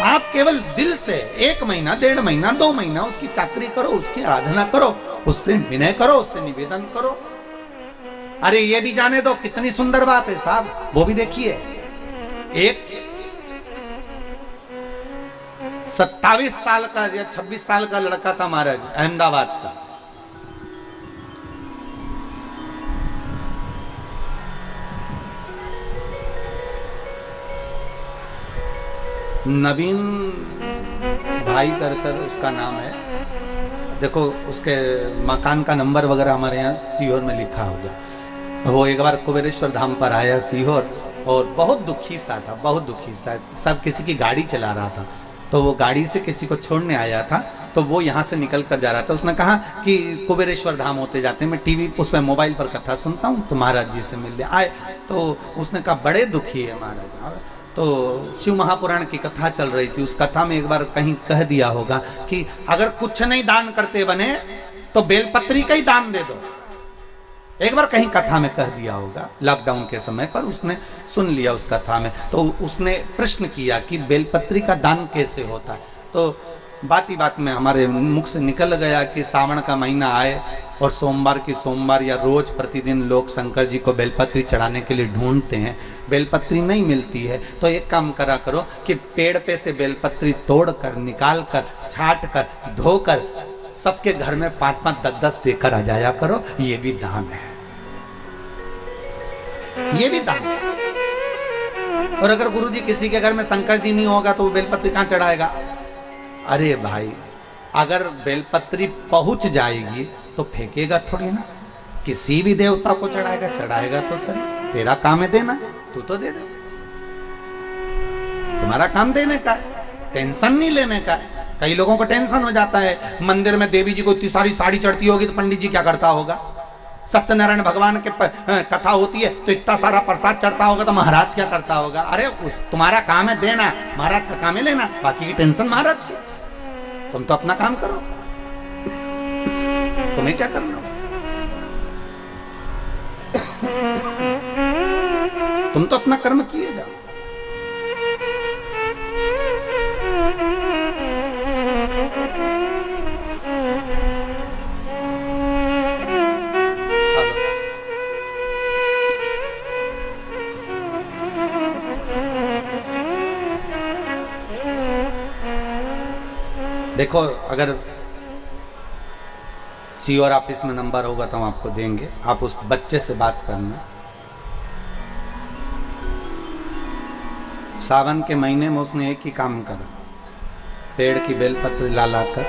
आप केवल दिल से 1 महीना, 1.5 महीना, 2 महीना उसकी चाकरी करो, उसकी आराधना करो, उससे विनय करो, उससे निवेदन करो। अरे ये भी जाने दो, कितनी सुंदर बात है साहब, वो भी देखिए। एक 27 साल का या 26 साल का लड़का था महाराज, अहमदाबाद का। नवीन भाई कर उसका नाम है। देखो उसके मकान का नंबर वगैरह हमारे यहाँ सीहोर में लिखा होगा। वो एक बार कुबेरेश्वर धाम पर आया सीहोर, और बहुत दुखी सा था, बहुत दुखी सा। सब किसी की गाड़ी चला रहा था, तो वो गाड़ी से किसी को छोड़ने आया था, तो वो यहाँ से निकल कर जा रहा था। उसने कहा कि कुबेरेश्वर धाम होते जाते हैं, मैं टीवी उसमें मोबाइल पर कथा सुनता हूँ, तो महाराज जी से मिलने आए। तो उसने कहा बड़े दुखी है महाराज। तो शिव महापुराण की कथा चल रही थी, उस कथा में एक बार कहीं कह दिया होगा कि अगर कुछ नहीं दान करते बने तो बेलपत्री का ही दान दे दो। एक बार कहीं कथा में कह दिया होगा, लॉकडाउन के समय पर उसने सुन लिया उस कथा में। तो उसने प्रश्न किया कि बेलपत्री का दान कैसे होता है। तो बात ही बात में हमारे मुख से निकल गया कि सावन का महीना आए और सोमवार की सोमवार या रोज प्रतिदिन लोग शंकर जी को बेलपत्री चढ़ाने के लिए ढूंढते हैं, बेलपत्री नहीं मिलती है। तो एक काम करा करो कि पेड़ पे से बेलपत्री तोड़कर, निकाल कर, छाट कर, धोकर सबके घर में 5-5, 10-10 देकर आ जाया करो। ये भी दान है, ये भी दान है। और अगर गुरुजी किसी के घर में शंकर जी नहीं होगा तो वो बेलपत्री कहां चढ़ाएगा? अरे भाई, अगर बेलपत्री पहुंच जाएगी तो फेंकेगा थोड़ी ना, किसी भी देवता को चढ़ाएगा, चढ़ाएगा तो सही। तेरा काम है देना, तू तो दे दे। तुम्हारा काम देने का है, टेंशन नहीं लेने का है। कई लोगों को टेंशन हो जाता है, मंदिर में देवी जी को इतनी सारी साड़ी चढ़ती होगी तो पंडित जी क्या करता होगा, सत्यनारायण भगवान के कथा होती है तो इतना सारा प्रसाद चढ़ता होगा तो महाराज क्या करता होगा। अरे तुम्हारा काम है देना, महाराज का काम है लेना, बाकी की टेंशन महाराज की। तुम तो अपना काम करो, तुम्हें क्या करना, तुम तो अपना कर्म किए जाओ। देखो, अगर सीओर ऑफिस में नंबर होगा तो हम आपको देंगे, आप उस बच्चे से बात करना। सावन के महीने में उसने एक ही काम करा, पेड़ की बेलपत्री ला लाकर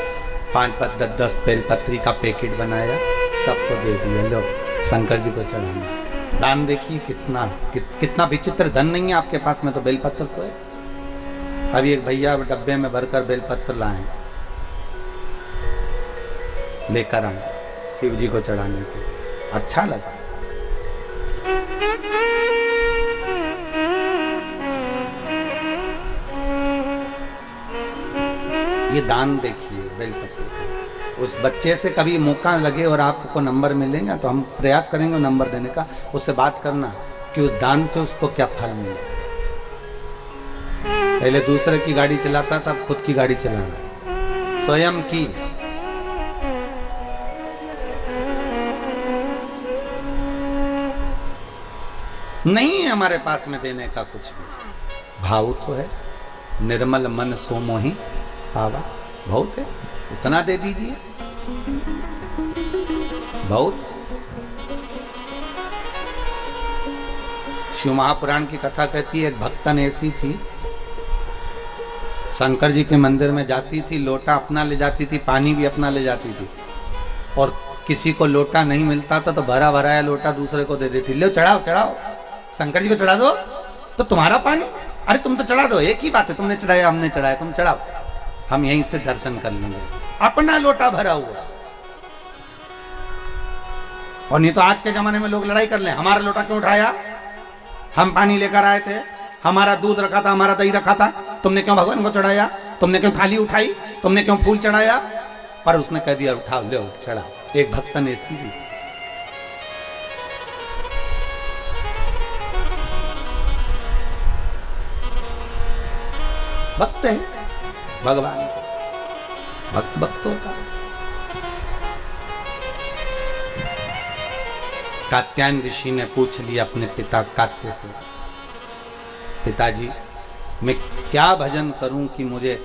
5-5, 10-10 बेलपत्री का पैकेट बनाया, सबको दे दिया, लो शंकर जी को चढ़ाना। दान देखिए कितना विचित्र। धन नहीं है आपके पास में तो बेलपत्र तो है। अभी एक भैया डब्बे में भरकर बेलपत्र लाए, लेकर आए शिव जी को चढ़ाने के। अच्छा लगा। ये दान देखिए बेलपत्र का। उस बच्चे से कभी मौका लगे और आपको नंबर मिलेगा तो हम प्रयास करेंगे नंबर देने का, उससे बात करना कि उस दान से उसको क्या फल मिले। पहले दूसरे की गाड़ी चलाता था, अब खुद की गाड़ी चला रहा, स्वयं की। नहीं है हमारे पास में देने का कुछ भी। भाव तो है, निर्मल मन सो मोहि पावा, बहुत है, उतना दे दीजिए, बहुत। शिव महापुराण की कथा कहती है, एक भक्तन ऐसी थी, शंकर जी के मंदिर में जाती थी, लोटा अपना ले जाती थी, पानी भी अपना ले जाती थी, और किसी को लोटा नहीं मिलता था तो भरा भराया लोटा दूसरे को दे देती। लो चढ़ाओ चढ़ाओ, शंकर जी को चढ़ा दो तो तुम्हारा पानी, अरे तुम तो चढ़ा दो, एक ही बात है, तुमने चढ़ाया हमने चढ़ाया, तुम चढ़ाओ, हम यहीं से दर्शन कर लेंगे। अपना लोटा भरा हुआ। और नहीं तो आज के जमाने में लोग लड़ाई कर ले, हमारा लोटा क्यों उठाया, हम पानी लेकर आए थे, हमारा दूध रखा था, हमारा दही रखा था, तुमने क्यों भगवान को चढ़ाया, तुमने क्यों थाली उठाई, तुमने क्यों फूल चढ़ाया। पर उसने कह दिया उठाओ, ले चढ़ाओ। एक भक्तन ऐसी भी थी। भक्त है भगवान, भक्त भक्त होता। कात्यायन ऋषि ने पूछ लिया अपने पिता कात्य से, पिताजी मैं क्या भजन करूं कि मुझे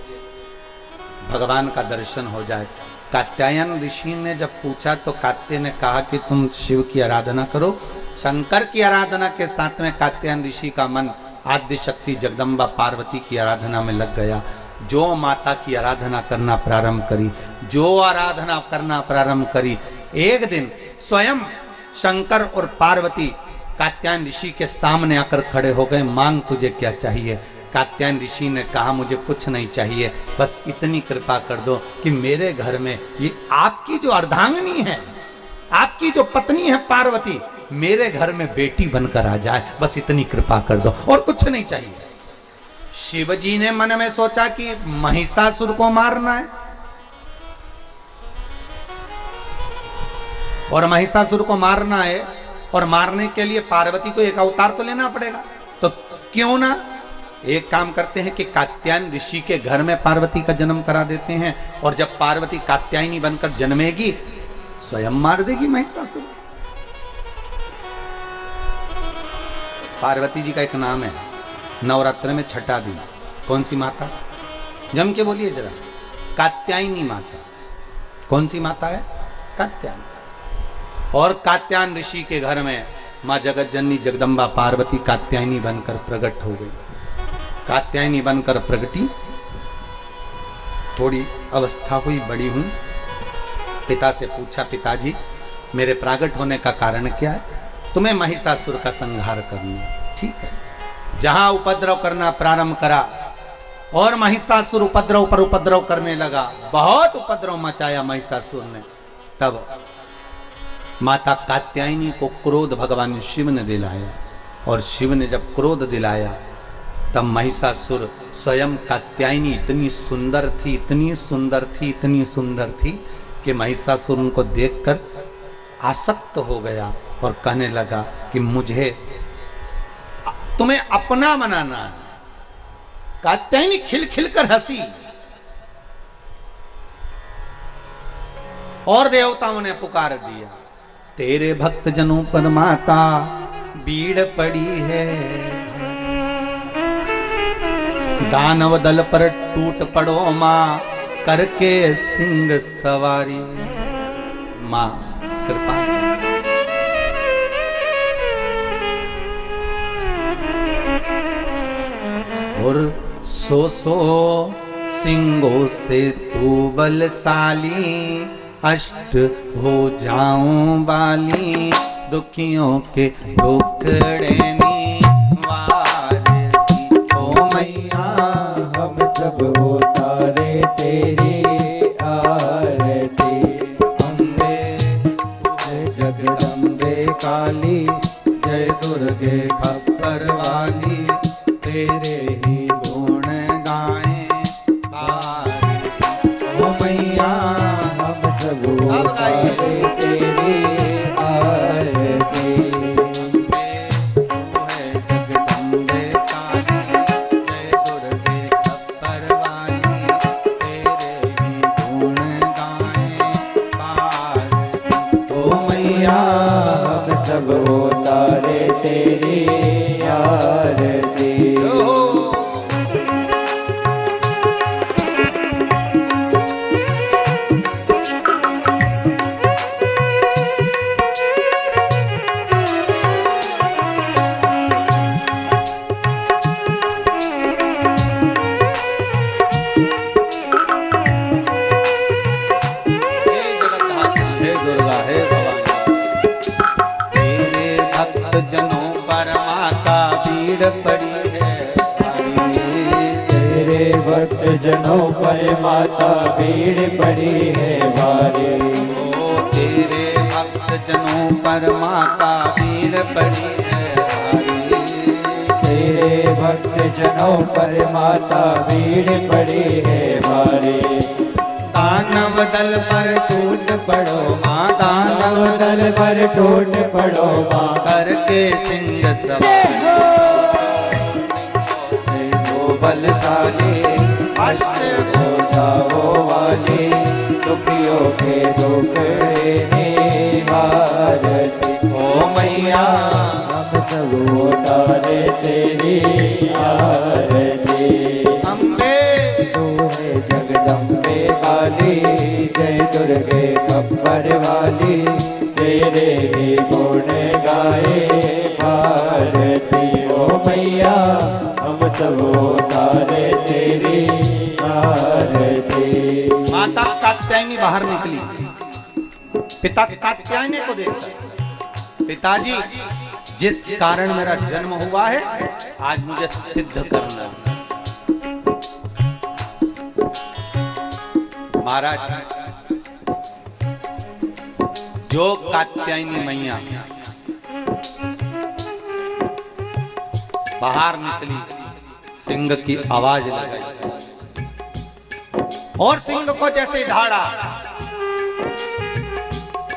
भगवान का दर्शन हो जाए। कात्यायन ऋषि ने जब पूछा तो कात्य ने कहा कि तुम शिव की आराधना करो। शंकर की आराधना के साथ में कात्यायन ऋषि का मन आद्य शक्ति जगदम्बा पार्वती की आराधना में लग गया। जो माता की आराधना करना प्रारंभ करी, जो आराधना करना प्रारंभ करी, एक दिन स्वयं शंकर और पार्वती कात्यायन ऋषि के सामने आकर खड़े हो गए। मांग तुझे क्या चाहिए। कात्यायन ऋषि ने कहा मुझे कुछ नहीं चाहिए, बस इतनी कृपा कर दो कि मेरे घर में ये आपकी जो अर्धांगिनी है, आपकी जो पत्नी है पार्वती, मेरे घर में बेटी बनकर आ जाए, बस इतनी कृपा कर दो, और कुछ नहीं चाहिए। शिव जी ने मन में सोचा कि महिषासुर को मारना है, और महिषासुर को मारना है, और मारने के लिए पार्वती को एक अवतार तो लेना पड़ेगा। तो क्यों ना एक काम करते हैं कि कात्यायन ऋषि के घर में पार्वती का जन्म करा देते हैं, और जब पार्वती कात्यायनी बनकर जन्मेगी स्वयं मार देगी महिषासुर। पार्वती जी का एक नाम है, नवरात्र में छठा दिन। कौन सी माता? जम के बोलिए जरा। कात्यायनी माता। कौन सी माता है? कात्यायनी। और कात्यायन ऋषि के घर में माँ जगत जननी जगदम्बा पार्वती कात्यायनी बनकर प्रकट हो गई। कात्यायनी बनकर प्रगटी, थोड़ी अवस्था हुई, बड़ी हुई। पिता से पूछा, पिताजी मेरे प्रकट होने का कारण क्या है? तुम्हें महिषासुर का संहार करना है। ठीक है। जहां उपद्रव करना प्रारंभ करा और महिषासुर उपद्रव पर उपद्रव करने लगा, बहुत उपद्रव मचाया महिषासुर ने। तब माता कात्यायनी को क्रोध भगवान शिव ने दिलाया, और शिव ने जब क्रोध दिलाया तब महिषासुर स्वयं कात्यायनी इतनी सुंदर थी, इतनी सुंदर थी, इतनी सुंदर थी कि महिषासुर उनको देखकर आसक्त हो गया और कहने लगा कि मुझे तुम्हें अपना बनाना है। कात्यायनी खिलखिल कर हंसी, और देवताओं ने पुकार दिया, तेरे भक्त जनों पर माता बीड़ पड़ी है, दानव दल पर टूट पड़ो मां करके सिंह सवारी। मां कृपा। और सो सिंहों से तू बलशाली, अष्ट हो जाऊं वाली, दुखियों के टुकड़े वारसी। ओ मैया हम सब उतारे तेरी आरती। अम्बे जय जगदम्बे काली, जय दुर्गे खप्पर वाली, तेरे ही गुण गाएं बारी। ओ मैया हम सब उतारे तेरी आरती। तू है जगदम्बे काली, जय दुर्गे खप्पर वाली, तेरे ही गुण गाएं बारी। ओ मैया हम सब उतारे तेरी आरती। पड़ी है तेरे भक्त जनों पर माता भीड़ पड़ी है भारी। ओ तेरे भक्त जनों पर माता भीड़ पड़ी है भारी। तेरे भक्त जनों पर माता भीड़ पड़ी है भारी। दानव दल पर टूट पड़ो माँ, दानव दल पर टूट पड़ो माँ करके सिंह सवारी। बलशाली, अष्ट हो जाओ वाली, दुखियों के दुखड़े निवारती। ओ मैया हम सब उतारे तेरी आरती। अम्बे तू है जगदम्बे वाली, जय दुर्गे खप्पर वाली, तेरे ही गुण गाए भारती। ओ मैया हम सब उतारे तेरी आरती। माता कात्यायनी बाहर निकली, पिता कात्यायनी को देखकर, पिताजी जिस कारण मेरा जन्म हुआ है आज मुझे सिद्ध करना है। महाराज जो कात्यायनी मैया बाहर निकली, सिंह की आवाज लगाई और सिंह को जैसे ढाड़ा,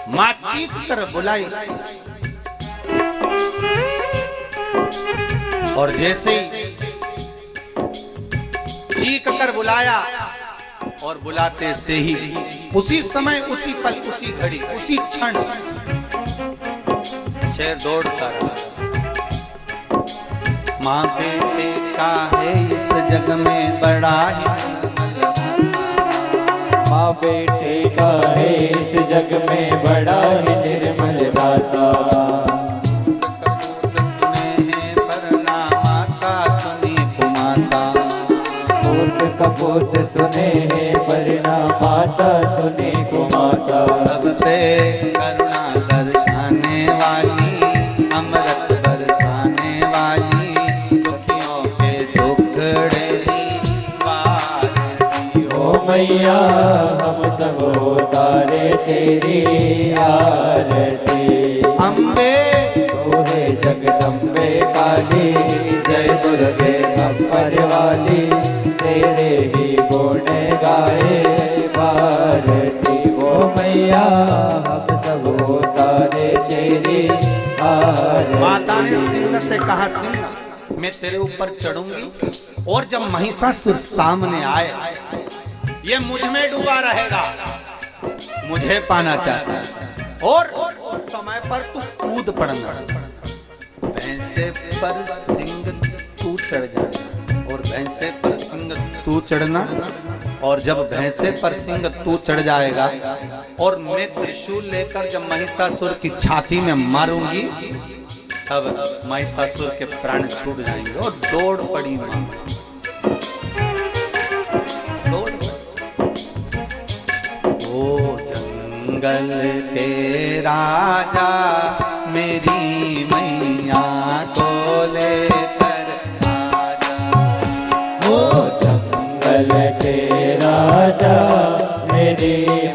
मां चीख कर बुलाई और जैसे ही चीख कर बुलाया और बुलाते से ही उसी समय, उसी पल, उसी घड़ी, उसी क्षण शेर दौड़ता रहा। माँ बेटे का है इस जग में बड़ा ही, माँ बेटे का है इस जग में बड़ा ही निर्मल दाता। कपूत सुने हैं वरना माता सुने को माता। सब पे करुणा दर्शाने वाली, अमृत बरसाने वाली, दुखियों के टुकड़े वाली हो मैया हम सब उतारे तेरी आरती। अम्बे तू है जगदम्बे काली, जय दुर्गे अम्बर वाली, तेरे ही गुण गाए भारती। वो मैया हम सब उतारे तेरी आरती। माता ने सिंह से कहा, सिंह मैं तेरे ऊपर चढ़ूंगी और जब महिषासुर सामने आए, ये मुझ में डूबा रहेगा, मुझे पाना चाहता है और उस समय पर तू कूद पड़ना, भैंसे पर सिंह तू चढ़ जाना और भैंसे पर सिंह तू चढ़ना। और जब भैंसे पर सिंह तू चढ़ जाएगा और मैं त्रिशूल लेकर जब महिषासुर की छाती में मारूंगी, तब महिषासुर के प्राण छूट जाएंगे। और दौड़ पड़ी मां, दौड़ ओ जंगल के राजा मेरी मैया को लेकर आजा। ओ जंगल के राजा मेरी